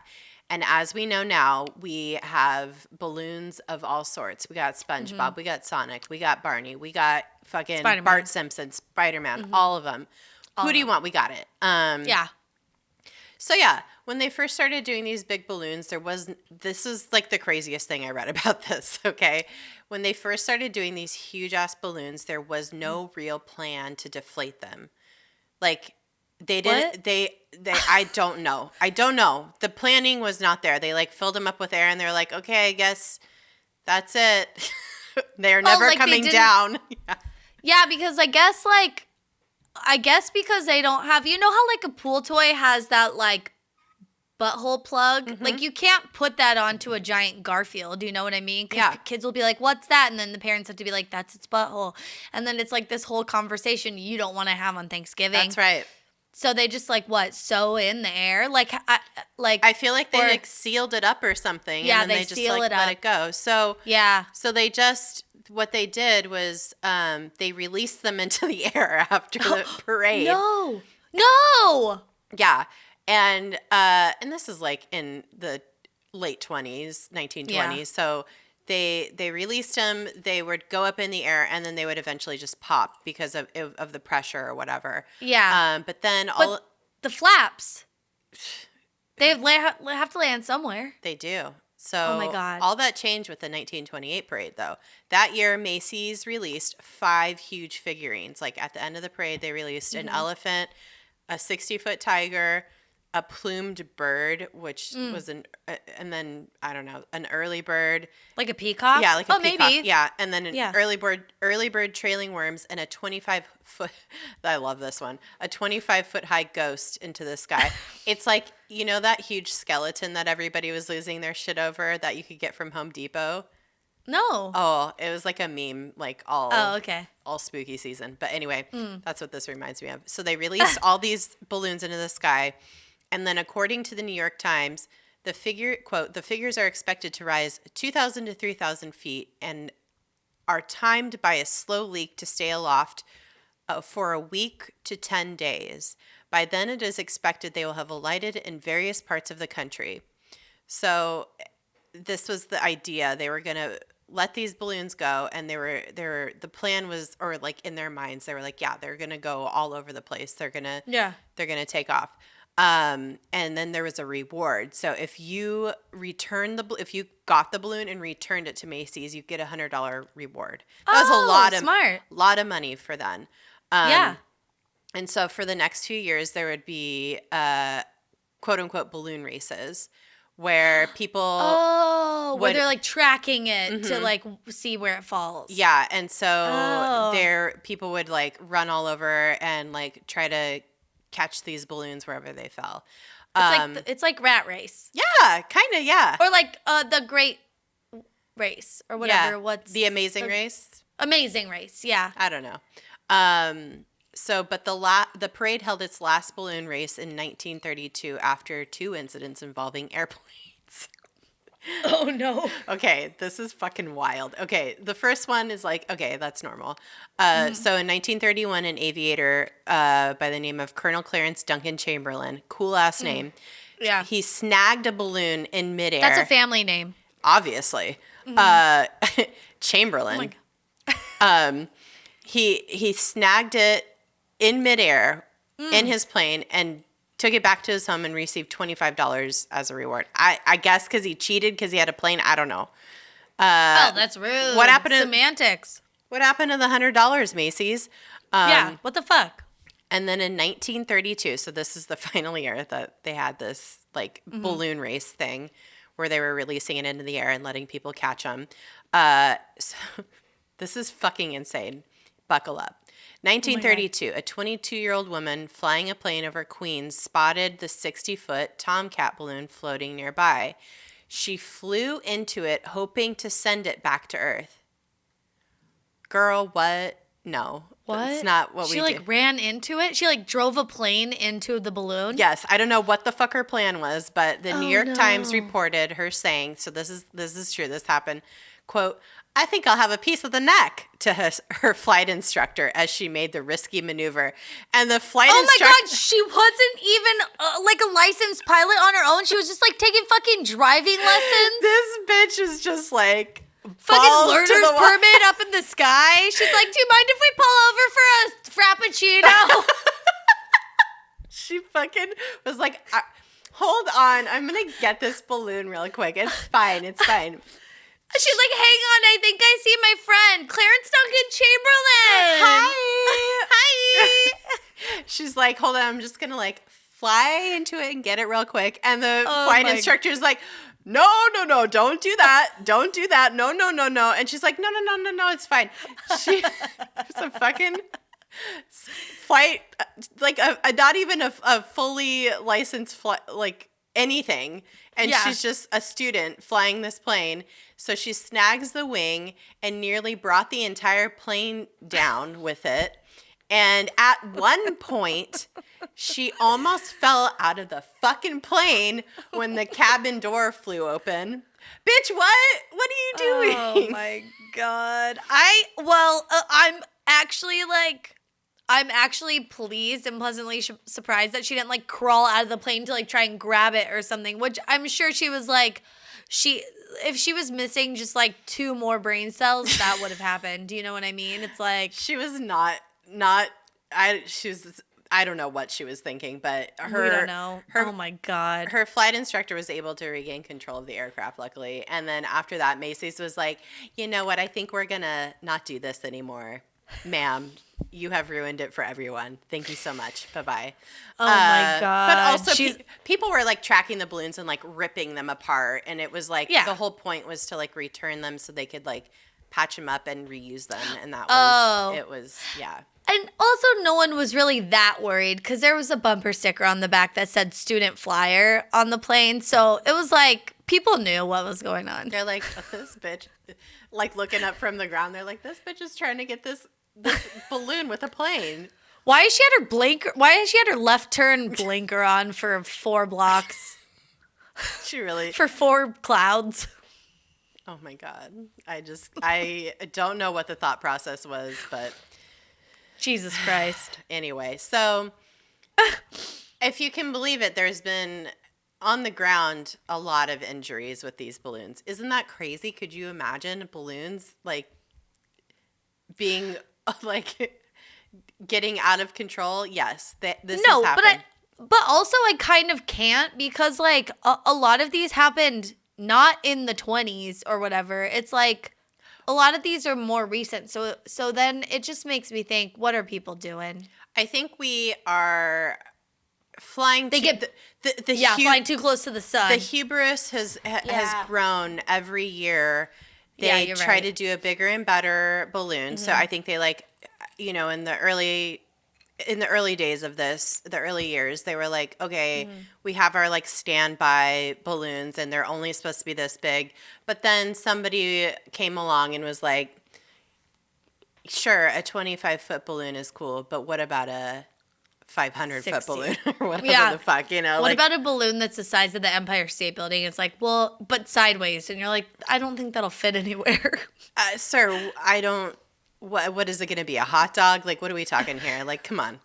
And as we know now, we have balloons of all sorts. We got SpongeBob, we got Sonic, we got Barney, we got fucking Spider-Man. Bart Simpson, Spider-Man, all of them. Who do you want? We got it. Yeah. So yeah, when they first started doing these big balloons, this is like the craziest thing I read about this, okay? When they first started doing these huge ass balloons, there was no real plan to deflate them. Like they didn't I don't know. The planning was not there. They like filled them up with air and they're like, "Okay, I guess that's it." They're never coming down. Yeah, because I guess because they don't have, you know how like a pool toy has that like butthole plug? Mm-hmm. Like you can't put that onto a giant Garfield, you know what I mean? Because kids will be like, "What's that?" And then the parents have to be like, "That's its butthole." And then it's like this whole conversation you don't want to have on Thanksgiving. That's right. So they just like sew in the air? I feel like they like sealed it up or something. Yeah, and then they just like let it go. So yeah. So they just what they did was they released them into the air after the parade. No. Yeah, and this is like in the late 1920s. Yeah. So they released them. They would go up in the air, and then they would eventually just pop because of the pressure or whatever. Yeah. But then the flaps, they have to land somewhere. They do. So oh my God. All that changed with the 1928 parade, though. That year, Macy's released 5 huge figurines. Like at the end of the parade, they released an elephant, a 60-foot tiger, a plumed bird, which was and then I don't know, an early bird, like a peacock. Yeah, like a peacock. Maybe. Yeah, and then an early bird trailing worms, and a 25-foot. I love this one. A 25-foot high ghost into the sky. It's like, you know that huge skeleton that everybody was losing their shit over that you could get from Home Depot. No. Oh, it was like a meme, like all spooky season. But anyway, that's what this reminds me of. So they released all these balloons into the sky. And then according to the New York Times, the figures are expected to rise 2,000 to 3,000 feet and are timed by a slow leak to stay aloft for a week to 10 days. By then, it is expected they will have alighted in various parts of the country. So this was the idea. They were going to let these balloons go, and the plan was, or like in their minds, they were like, yeah, they're going to go all over the place. They're going to take off. And then there was a reward. So if you if you got the balloon and returned it to Macy's, you get $100 reward. That was a lot of money for them. Yeah. And so for the next few years, there would be quote unquote balloon races where people where they're like tracking it to like see where it falls. Yeah, and so people would like run all over and like try to catch these balloons wherever they fell. It's like Rat Race. Yeah, kind of, yeah. Or like the Great Race or whatever. Yeah. What's the Amazing Race? Amazing Race, yeah. I don't know. But the parade held its last balloon race in 1932 after 2 incidents involving airplanes. Oh, no. Okay, this is fucking wild. Okay, the first one is like, okay, that's normal. So in 1931, an aviator by the name of Colonel Clarence Duncan Chamberlain, cool-ass name. Yeah. He snagged a balloon in midair. That's a family name. Obviously. Chamberlain. Oh my God. He snagged it in midair in his plane and took it back to his home and received $25 as a reward. I guess because he cheated because he had a plane. I don't know. That's rude. What happened Semantics. What happened to the $100, Macy's? Yeah, what the fuck? And then in 1932, so this is the final year that they had this like balloon race thing where they were releasing it into the air and letting people catch them. So this is fucking insane. Buckle up. 1932, a 22-year-old woman flying a plane over Queens spotted the 60-foot Tomcat balloon floating nearby. She flew into it, hoping to send it back to Earth. Girl, what? No. What? That's not what we do. She, like, ran into it? She, like, drove a plane into the balloon? Yes. I don't know what the fuck her plan was, but the New York Times reported her saying, so this is true, this happened, quote, "I think I'll have a piece of the neck," to her flight instructor as she made the risky maneuver. And the flight instructor... Oh my God, she wasn't even like a licensed pilot on her own. She was just like taking fucking driving lessons. This bitch is just like... Fucking learner's permit up in the sky. She's like, "Do you mind if we pull over for a frappuccino?" She fucking was like, "Hold on, I'm going to get this balloon real quick. It's fine, it's fine." She's like, "Hang on, I think I see my friend, Clarence Duncan Chamberlain." Hi. She's like, "Hold on, I'm just going to like fly into it and get it real quick." And the flight instructor's like, no, don't do that. Don't do that. No. And she's like, no, it's fine. She was a fucking flight, like not even a fully licensed flight, like anything. And she's just a student flying this plane. So she snags the wing and nearly brought the entire plane down with it. And at one point, she almost fell out of the fucking plane when the cabin door flew open. Bitch, what? What are you doing? Oh my God. I'm actually pleased and pleasantly surprised that she didn't like crawl out of the plane to like try and grab it or something, which I'm sure she was like, if she was missing just like 2 more brain cells, that would have happened. Do you know what I mean? It's like she was I don't know what she was thinking, but we don't know. Oh my God. Her flight instructor was able to regain control of the aircraft, luckily. And then after that, Macy's was like, "You know what? I think we're going to not do this anymore. Ma'am, you have ruined it for everyone. Thank you so much. Bye-bye." Oh my God. But also people were like tracking the balloons and like ripping them apart. And it was like the whole point was to like return them so they could like patch them up and reuse them. And that was, it was. And also no one was really that worried because there was a bumper sticker on the back that said student flyer on the plane. So it was like people knew what was going on. They're like, this bitch, like looking up from the ground. They're like, this bitch is trying to get this balloon with a plane. Why has she had her left turn blinker on for 4 blocks? She really. For 4 clouds. Oh my God. I don't know what the thought process was, but. Jesus Christ. Anyway, so if you can believe it, there's been on the ground a lot of injuries with these balloons. Isn't that crazy? Could you imagine balloons like being like getting out of control? Yes, this has happened. But also I kind of can't because like a lot of these happened not in the 20s or whatever. It's like a lot of these are more recent. So then it just makes me think, what are people doing? I think we are flying. Flying too close to the sun. The hubris has grown every year. They try to do a bigger and better balloon. Mm-hmm. So I think they like, in the early days of this, the early years, they were like, okay, we have our like standby balloons and they're only supposed to be this big. But then somebody came along and was like, sure, a 25-foot balloon is cool, but what about a 500-foot balloon or whatever the fuck, What about a balloon that's the size of the Empire State Building? It's like, well, but sideways. And you're like, I don't think that'll fit anywhere. Sir, I don't. What is it going to be? A hot dog? Like, what are we talking here? Like, come on.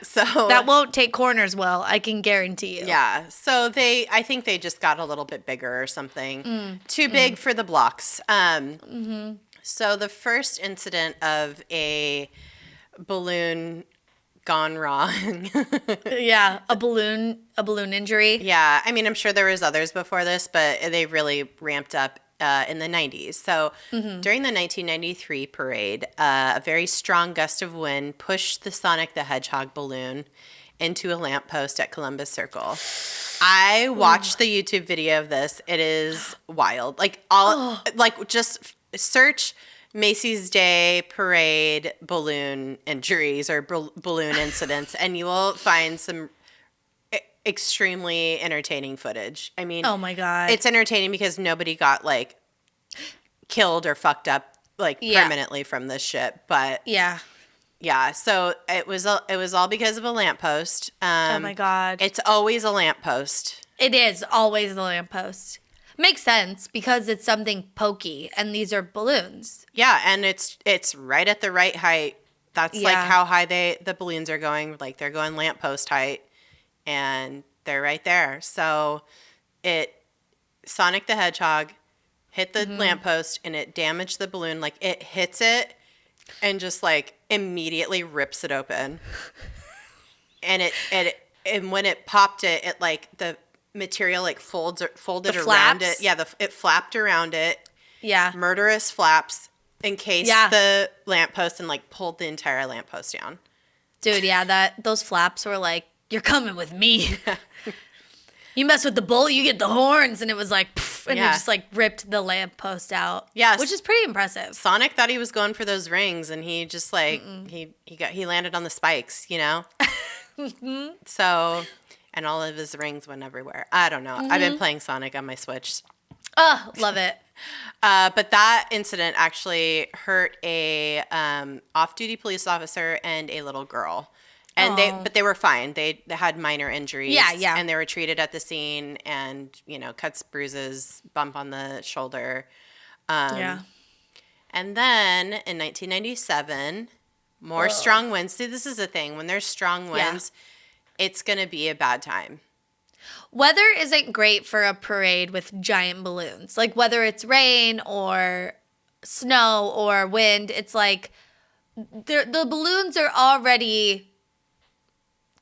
So that won't take corners well. I can guarantee you. Yeah. So I think they just got a little bit bigger or something. Too big for the blocks. So the first incident of a balloon gone wrong. A balloon injury. Yeah. I mean, I'm sure there was others before this, but they really ramped up in the 90s. So during the 1993 parade, a very strong gust of wind pushed the Sonic the Hedgehog balloon into a lamppost at Columbus Circle. I watched the YouTube video of this. It is wild. Just search Macy's Day Parade balloon injuries or balloon incidents, and you will find some extremely entertaining footage. I mean, oh my God. It's entertaining because nobody got like killed or fucked up like permanently from this shit, but Yeah, so it was all because of a lamppost. Oh my God. It's always a lamppost. It is always a lamppost. Makes sense because it's something pokey and these are balloons. Yeah, and it's right at the right height. That's like how high the balloons are going. Like they're going lamppost height, and they're right there. So Sonic the Hedgehog hit the lamppost and it damaged the balloon. Like it hits it and just like immediately rips it open. And and when it popped it, it like the material like folded around it. Yeah, it flapped around it. Yeah. Murderous flaps encased the lamppost and like pulled the entire lamppost down. Dude, yeah, those flaps were like, you're coming with me. You mess with the bull, you get the horns. And it was like, poof, and it just like ripped the lamppost out. Yes. Which is pretty impressive. Sonic thought he was going for those rings and he just like, he landed on the spikes, you know? So, and all of his rings went everywhere. I don't know. I've been playing Sonic on my Switch. Oh, love it. But that incident actually hurt a off-duty police officer and a little girl. And they were fine. They had minor injuries. Yeah. And they were treated at the scene and, cuts, bruises, bump on the shoulder. And then in 1997, more strong winds. See, this is the thing. When there's strong winds, it's going to be a bad time. Weather isn't great for a parade with giant balloons. Like whether it's rain or snow or wind, it's like the balloons are already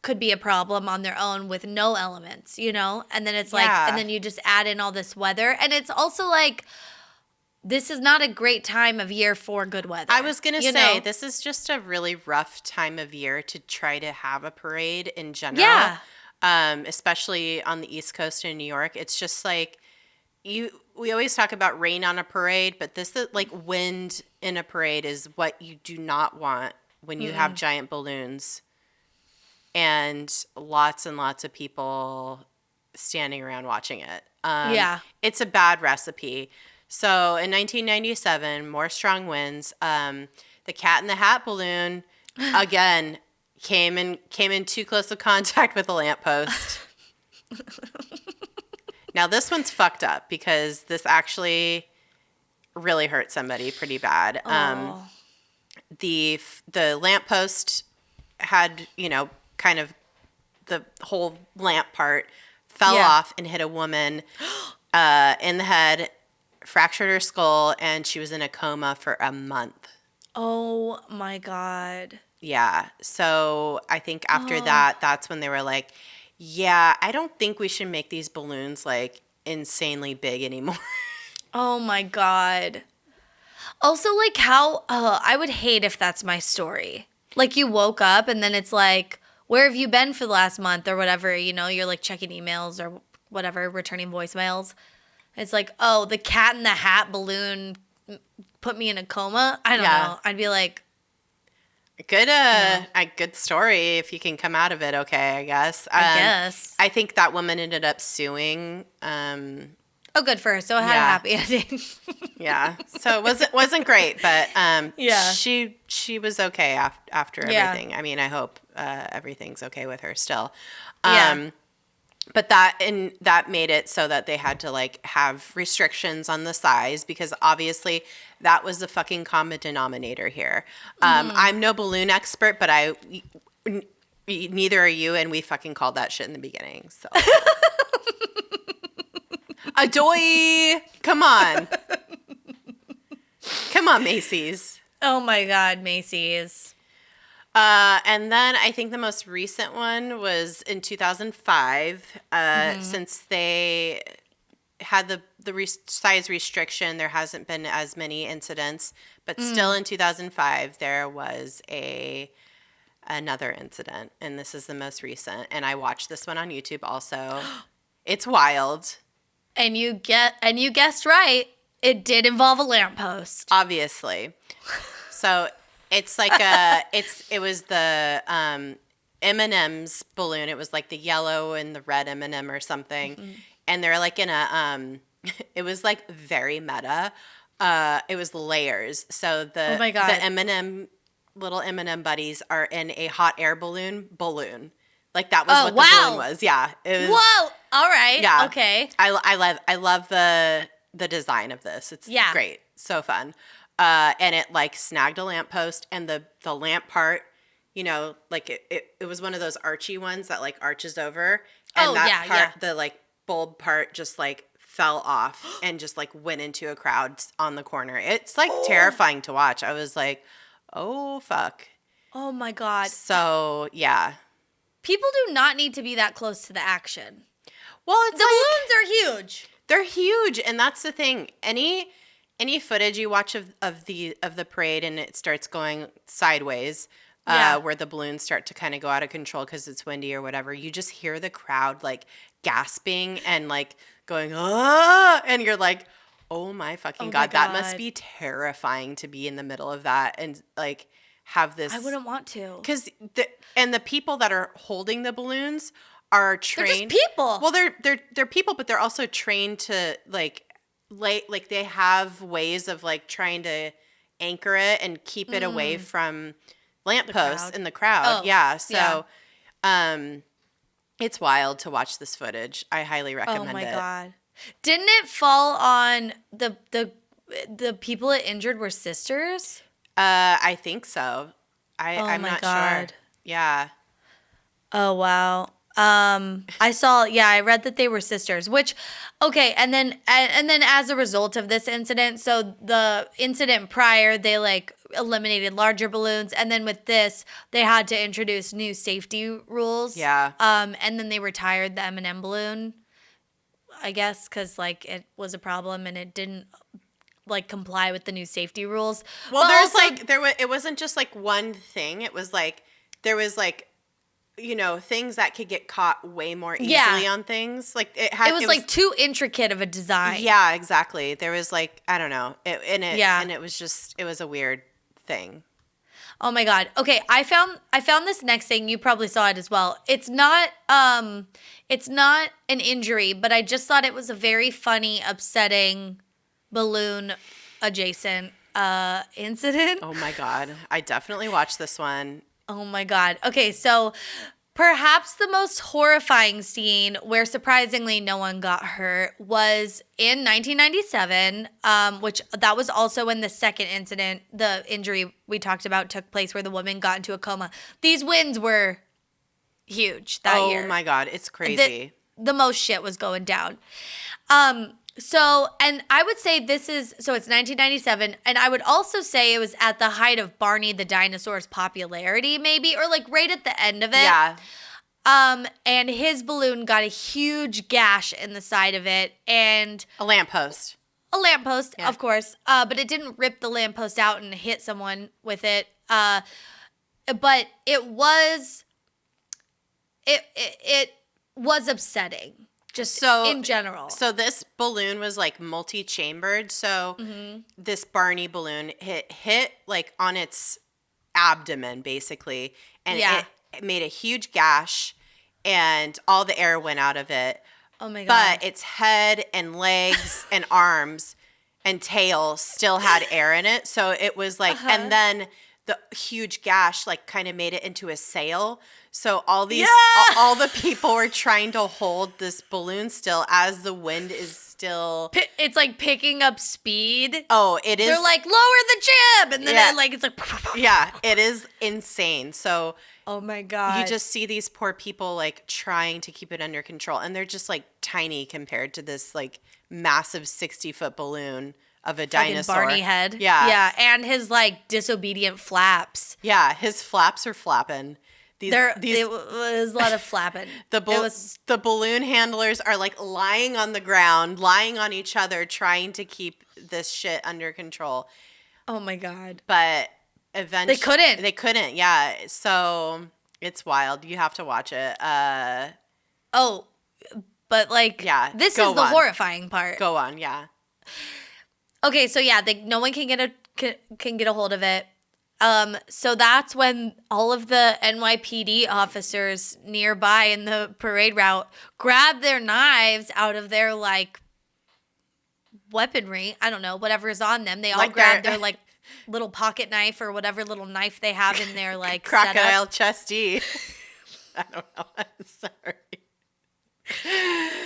could be a problem on their own with no elements, And then it's like, and then you just add in all this weather. And it's also like, this is not a great time of year for good weather. I was going to say, this is just a really rough time of year to try to have a parade in general. Yeah. Especially on the East Coast in New York. It's just like, we always talk about rain on a parade, but this like wind in a parade is what you do not want when you have giant balloons and lots of people standing around watching it. It's a bad recipe. So in 1997, more strong winds. The Cat in the Hat balloon, again, came in too close of contact with a lamppost. Now this one's fucked up because this actually really hurt somebody pretty bad. The lamppost had, kind of the whole lamp part fell off and hit a woman in the head, fractured her skull, and she was in a coma for a month. Oh my God. Yeah. So I think after that's when they were like, yeah, I don't think we should make these balloons like insanely big anymore. Oh my God. Also, like how, I would hate if that's my story. Like you woke up and then it's like, where have you been for the last month or whatever, you're like checking emails or whatever, returning voicemails. It's like, oh, the Cat in the Hat balloon put me in a coma. I don't know. I'd be like, a good story if you can come out of it okay, I guess. I guess. I think that woman ended up suing. Oh, good for her. So it had a happy ending. Yeah. So it wasn't great, but she was okay after everything. I mean, I hope everything's okay with her still. But that made it so that they had to like have restrictions on the size because obviously that was the fucking common denominator here. I'm no balloon expert, but neither are you, and we fucking called that shit in the beginning. So, Adoy, come on, Macy's. Oh my God, Macy's. And then I think the most recent one was in 2005. Since they had the size restriction, there hasn't been as many incidents. But still in 2005, there was another incident. And this is the most recent. And I watched this one on YouTube also. It's wild. And you guessed right. It did involve a lamppost. Obviously. So it's like it was the M&M's balloon. It was like the yellow and the red M&M or something. And they're like in a it was like very meta. It was layers. So the M&M little M&M buddies are in a hot air balloon. Like that was what the balloon was. Yeah. It was, whoa. All right. Yeah. Okay. I love the design of this. It's great. So fun. And it like snagged a lamppost, and the lamp part, you know, like it was one of those archy ones that like arches over. And that part, the like bulb part just like fell off and just like went into a crowd on the corner. It's like terrifying to watch. I was like, oh, fuck. Oh my God. So, yeah. People do not need to be that close to the action. Well, it's the balloons are huge. They're huge, and that's the thing. Any footage you watch of the parade and it starts going sideways, where the balloons start to kind of go out of control because it's windy or whatever, you just hear the crowd like gasping and like going, ah, and you're like, oh my fucking God, that must be terrifying to be in the middle of that and like have this. I wouldn't want to. Because the people that are holding the balloons are trained. They're just people. Well, they're people, but they're also trained to like they have ways of like trying to anchor it and keep it away from lampposts in the crowd. Oh, yeah. So, it's wild to watch this footage. I highly recommend it. Oh my God. Didn't it fall on the people it injured were sisters? I think so. I'm not sure. Yeah. Oh, wow. I read that they were sisters, which, okay. And then as a result of this incident, so the incident prior, they like eliminated larger balloons. And then with this, they had to introduce new safety rules. Yeah. And then they retired the M&M balloon, I guess, because like it was a problem and it didn't like comply with the new safety rules. Well, it wasn't just like one thing. It was like, there was like, you know, things that could get caught way more easily on things. Like it was like too intricate of a design. Yeah, exactly. There was like, I don't know. And it was a weird thing. Oh my God. Okay, I found this next thing. You probably saw it as well. It's not an injury, but I just thought it was a very funny, upsetting balloon adjacent incident. Oh my God. I definitely watched this one. Oh my God. Okay, so perhaps the most horrifying scene where surprisingly no one got hurt was in 1997, which that was also when the second incident, the injury we talked about, took place where the woman got into a coma. These winds were huge that year. Oh my God, it's crazy. The most shit was going down. So, and I would say it's 1997, and I would also say it was at the height of Barney the dinosaur's popularity, maybe, or like right at the end of it. Yeah. And his balloon got a huge gash in the side of it, and a lamppost, yeah. Of course. But it didn't rip the lamppost out and hit someone with it. But it was upsetting. Just in general. So this balloon was like multi-chambered. So this Barney balloon hit like on its abdomen basically. And it made a huge gash and all the air went out of it. Oh my God. But its head and legs and arms and tail still had air in it. So it was like, and then the huge gash like kind of made it into a sail. So all the people were trying to hold this balloon still as the wind is still. It's like picking up speed. Oh, it is. They're like, lower the jib. And then it's like. Yeah, it is insane. So. Oh my God. You just see these poor people like trying to keep it under control. And they're just like tiny compared to this like massive 60-foot balloon of a dinosaur. Barney head. Yeah. Yeah. And his like disobedient flaps. Yeah. His flaps are flapping. It was a lot of flapping. The balloon handlers are like lying on the ground, lying on each other, trying to keep this shit under control. Oh my God. But eventually They couldn't. Yeah. So it's wild. You have to watch it. But like, this is the horrifying part. Go on. Yeah. Okay. So yeah, no one can get a hold of it. So that's when all of the NYPD officers nearby in the parade route grab their knives out of their like weaponry. I don't know, whatever is on them. They all grab their like little pocket knife or whatever little knife they have in their like crocodile chesty. I don't know. I'm sorry.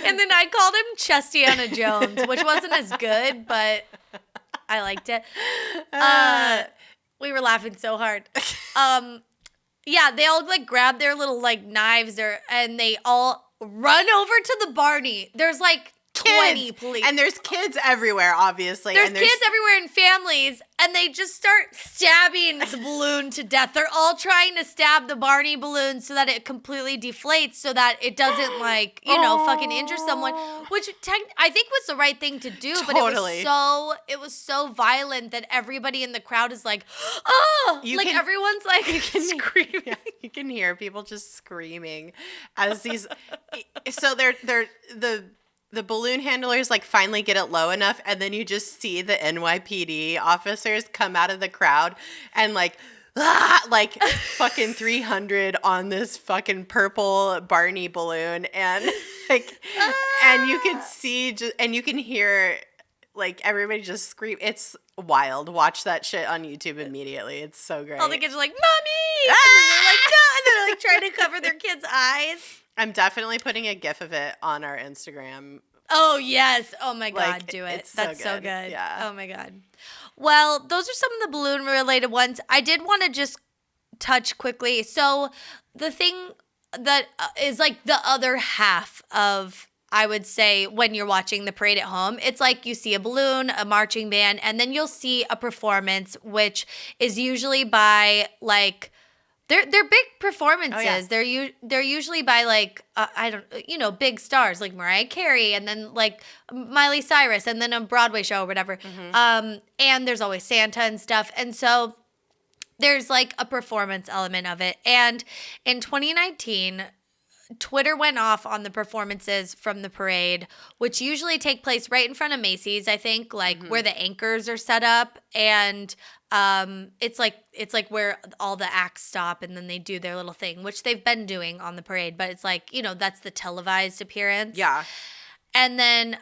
And then I called him Chestiana Jones, which wasn't as good, but I liked it. We were laughing so hard. Yeah, they all like grab their little like knives and they all run over to the Barney. There's like 20 police. And there's kids everywhere, obviously. There's kids everywhere and families, and they just start stabbing the balloon to death. They're all trying to stab the Barney balloon so that it completely deflates so that it doesn't like, fucking injure someone, which I think was the right thing to do, totally. But it was so violent that everybody in the crowd is like, oh, everyone's like screaming. Yeah, you can hear people just screaming as these so they're the balloon handlers like finally get it low enough, and then you just see the NYPD officers come out of the crowd and like fucking 300 on this fucking purple Barney balloon, and like and you can see and you can hear like everybody just scream. It's wild. Watch that shit on YouTube immediately. It's so great. All the kids are like, "Mommy!" And they're like trying to cover their kids' eyes. I'm definitely putting a GIF of it on our Instagram. Oh, yes. Oh, my God. Do it. That's so good. Yeah. Oh, my God. Well, those are some of the balloon-related ones. I did want to just touch quickly. So the thing that is like the other half of, I would say, when you're watching the parade at home, it's like you see a balloon, a marching band, and then you'll see a performance, which is usually by like, they're big performances. Oh, yeah. They're usually by like big stars like Mariah Carey and then like Miley Cyrus and then a Broadway show or whatever. Mm-hmm. And there's always Santa and stuff. And so there's like a performance element of it. And in 2019, Twitter went off on the performances from the parade, which usually take place right in front of Macy's, I think, like where the anchors are set up, and it's like where all the acts stop and then they do their little thing, which they've been doing on the parade, but it's like, that's the televised appearance. Yeah. And then,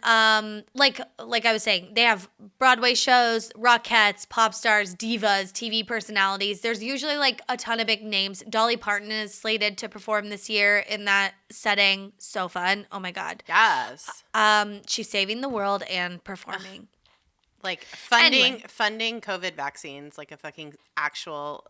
like I was saying, they have Broadway shows, Rockettes, pop stars, divas, TV personalities. There's usually like a ton of big names. Dolly Parton is slated to perform this year in that setting. So fun. Oh my God. Yes. She's saving the world and performing. Like funding COVID vaccines, like a fucking actual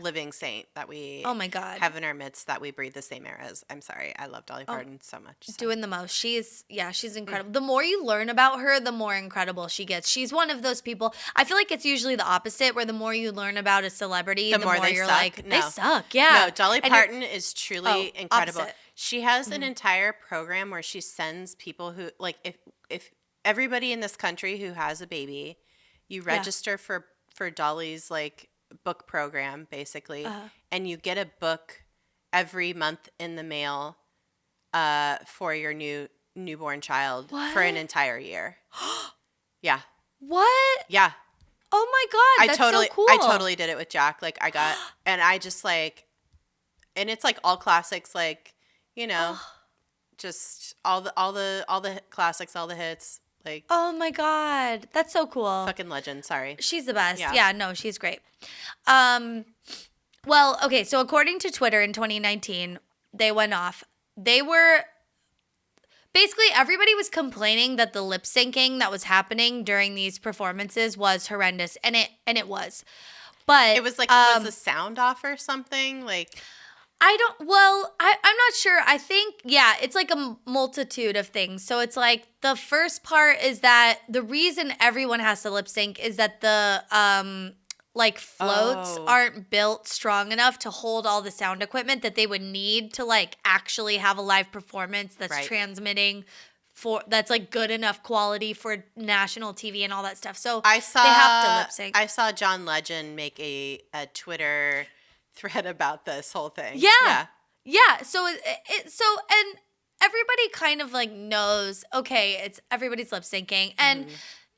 living saint that we have in our midst, that we breathe the same air as. I'm sorry. I love Dolly Parton so much. So. Doing the most. She's incredible. The more you learn about her, the more incredible she gets. She's one of those people. I feel like it's usually the opposite, where the more you learn about a celebrity, the more you're suck. Like, they suck. Yeah. No, Dolly Parton is truly incredible. Opposite. She has an entire program where she sends people who, like, if everybody in this country who has a baby, you register for Dolly's like book program basically, and you get a book every month in the mail for your newborn child for an entire year. Yeah. What? Yeah. Oh my God, that's so cool. I totally did it with Jack. Like I got, and I just like, and it's like all classics, like, just all the classics, all the hits. Like, oh my God, that's so cool. Fucking legend. Sorry. She's the best. Yeah, no, she's great. Well, okay, so according to Twitter in 2019, they went off. They were basically, everybody was complaining that the lip syncing that was happening during these performances was horrendous, and it was. But it was like, was the sound off or something? Like, I'm not sure. I think, it's like a multitude of things. So it's like the first part is that the reason everyone has to lip sync is that the floats aren't built strong enough to hold all the sound equipment that they would need to like actually have a live performance that's transmitting that's like good enough quality for national TV and all that stuff. So they have to lip sync. I saw John Legend make a Twitter thread about this whole thing. Yeah. So and everybody kind of like knows, okay, it's everybody's lip syncing, and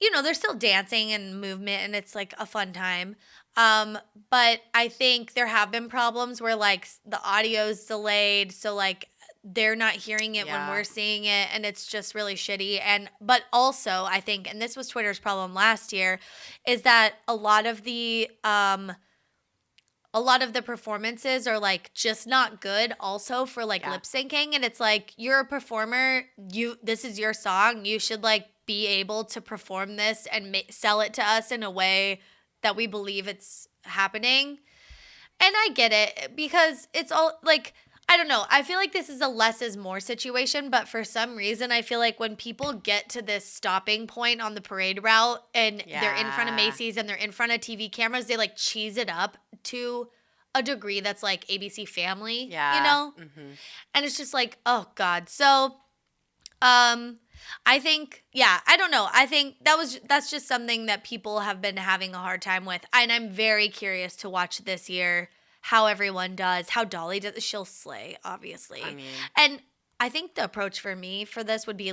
they're still dancing and movement, and it's like a fun time. But I think there have been problems where like the audio's delayed, so like they're not hearing it when we're seeing it, and it's just really shitty. But also, I think, and this was Twitter's problem last year, is that a lot of the performances are like just not good also for like lip syncing, and it's like, you're a performer, this is your song, you should like be able to perform this and sell it to us in a way that we believe it's happening. And I get it, because it's all like, I don't know. I feel like this is a less is more situation, but for some reason, I feel like when people get to this stopping point on the parade route and they're in front of Macy's and they're in front of TV cameras, they like cheese it up to a degree that's like ABC Family, you know? Mm-hmm. And it's just like, oh God. So, I think, I don't know. I think that's just something that people have been having a hard time with. And I'm very curious to watch this year how everyone does, how Dolly does. She'll slay, obviously. I mean, and I think the approach for me for this would be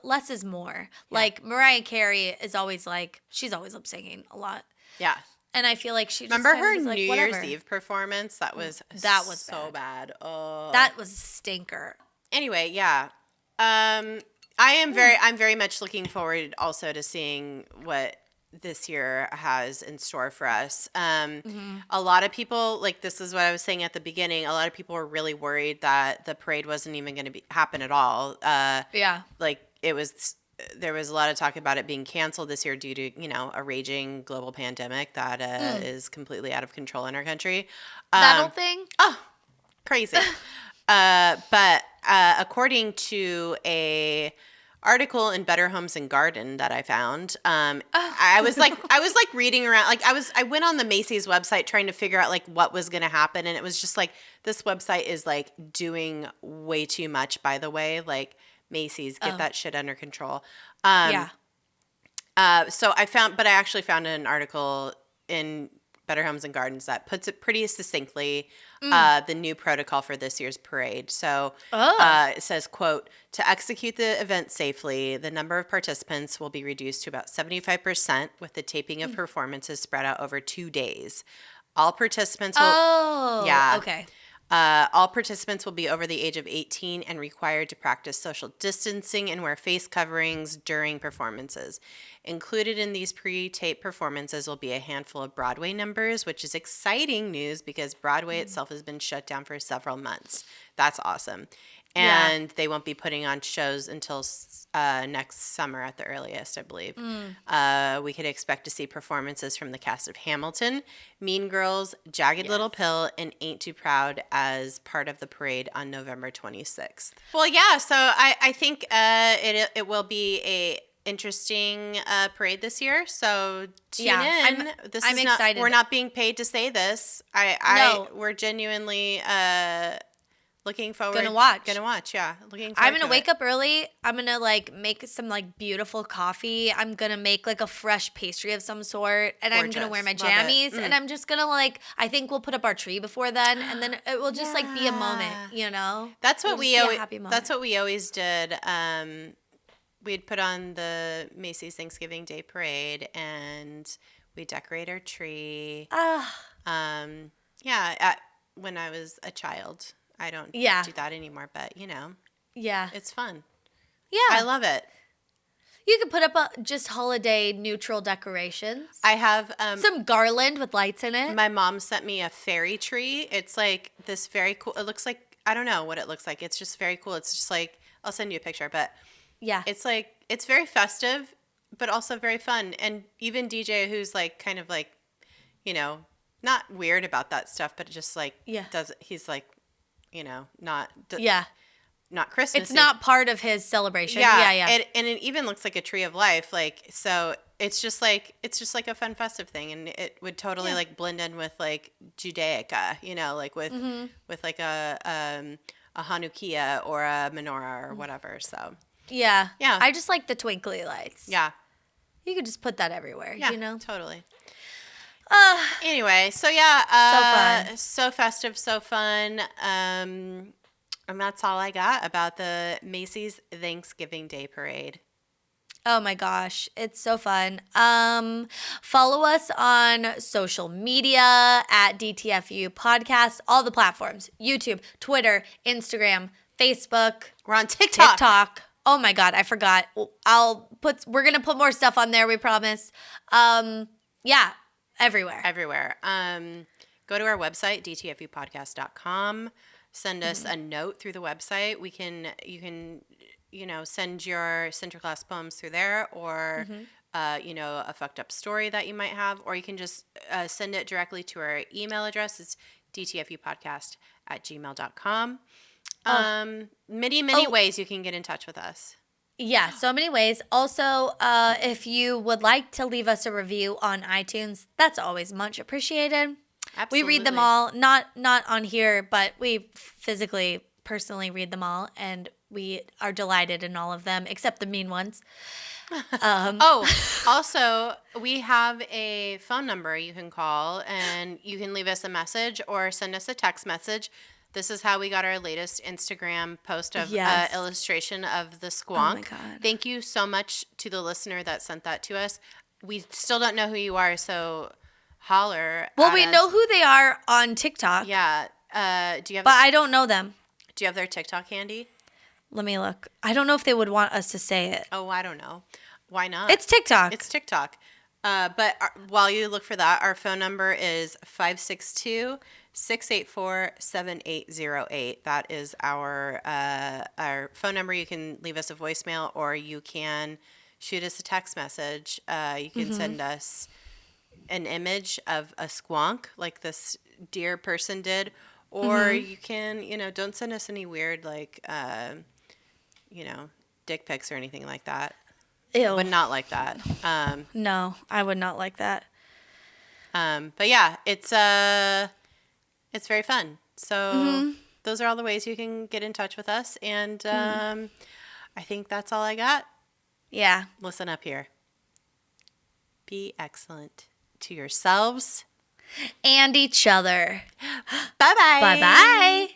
less is more. Yeah. Like Mariah Carey is always like, she's always lip singing a lot. Yeah. And I feel like she just remember her like, New Year's Eve performance? That was so bad. Oh, that was a stinker. Anyway, yeah. I'm very much looking forward also to seeing what this year has in store for us. A lot of people, like, this is what I was saying at the beginning, a lot of people were really worried that the parade wasn't even going to happen at all. Like, there was a lot of talk about it being canceled this year due to, a raging global pandemic that is completely out of control in our country. That whole thing? Oh, crazy. But according to a article in Better Homes and Garden that I found, I was like reading around, like I went on the Macy's website trying to figure out like what was going to happen, and it was just like, this website is like doing way too much, by the way, like Macy's, get that shit under control. So I actually found an article in Better Homes and Gardens that puts it pretty succinctly, the new protocol for this year's parade. So it says, quote, to execute the event safely, the number of participants will be reduced to about 75% with the taping of performances spread out over 2 days. All participants will... okay. All participants will be over the age of 18 and required to practice social distancing and wear face coverings during performances. Included in these pre-tape performances will be a handful of Broadway numbers, which is exciting news because Broadway itself has been shut down for several months. That's awesome. And they won't be putting on shows until next summer at the earliest, I believe. We could expect to see performances from the cast of Hamilton, Mean Girls, Jagged Little Pill, and Ain't Too Proud as part of the parade on November 26th. Well, yeah, so I think it will be a interesting parade this year. So tune in. I'm excited. We're not being paid to say this. We're genuinely looking forward. Gonna watch, yeah. Looking forward I'm gonna wake up early. I'm gonna like make some like beautiful coffee. I'm gonna make like a fresh pastry of some sort, and gorgeous. I'm gonna wear my jammies, and I'm just gonna like. I think we'll put up our tree before then, and then it will just like be a moment, you know. That's what we always. That's what we always did. We'd put on the Macy's Thanksgiving Day Parade, and we decorate our tree. When I was a child. I don't do that anymore, but, it's fun. Yeah. I love it. You could put up just holiday neutral decorations. I have some garland with lights in it. My mom sent me a fairy tree. It's like this very cool. It looks like, I don't know what it looks like. It's just very cool. It's just like, I'll send you a picture, but it's like, it's very festive, but also very fun. And even DJ, who's like, kind of like, not weird about that stuff, but just like, he's like, not Christmas. It's not part of his celebration. Yeah. And it even looks like a tree of life. Like, so it's just like a fun festive thing. And it would totally like blend in with like Judaica, like with like a Hanukkah or a menorah or whatever. So yeah. I just like the twinkly lights. Yeah. You could just put that everywhere, Totally. Anyway, so so fun. So festive, so fun. And that's all I got about the Macy's Thanksgiving Day Parade. Oh my gosh, it's so fun. Follow us on social media at DTFU Podcast, all the platforms, YouTube, Twitter, Instagram, Facebook. We're on TikTok. Oh my God, I forgot. We're going to put more stuff on there, we promise. Yeah, everywhere. Go to our website, DTFUpodcast.com. Send us a note through the website. You can send your center class poems through there, or a fucked up story that you might have, or you can just send it directly to our email address. It's dtfupodcast@gmail.com. Many ways you can get in touch with us. Yeah, so many ways. Also, if you would like to leave us a review on iTunes, that's always much appreciated. Absolutely. We read them all, not on here, but we personally read them all, and we are delighted in all of them, except the mean ones. Also, we have a phone number you can call, and you can leave us a message or send us a text message. This is how we got our latest Instagram post of illustration of the squonk. Oh my God. Thank you so much to the listener that sent that to us. We still don't know who you are, so holler. Well, we know who they are on TikTok. Yeah. But I don't know them. Do you have their TikTok handy? Let me look. I don't know if they would want us to say it. Oh, I don't know. Why not? It's TikTok. But while you look for that, our phone number is 562-684-7808. That is our phone number. You can leave us a voicemail, or you can shoot us a text message. You can send us an image of a squonk like this dear person did, or you can, don't send us any weird dick pics or anything like that. Ew. Would not like that. No, I would not like that. But yeah, it's very fun. So those are all the ways you can get in touch with us. And I think that's all I got. Yeah. Listen up here. Be excellent to yourselves and each other. Bye-bye. Bye-bye.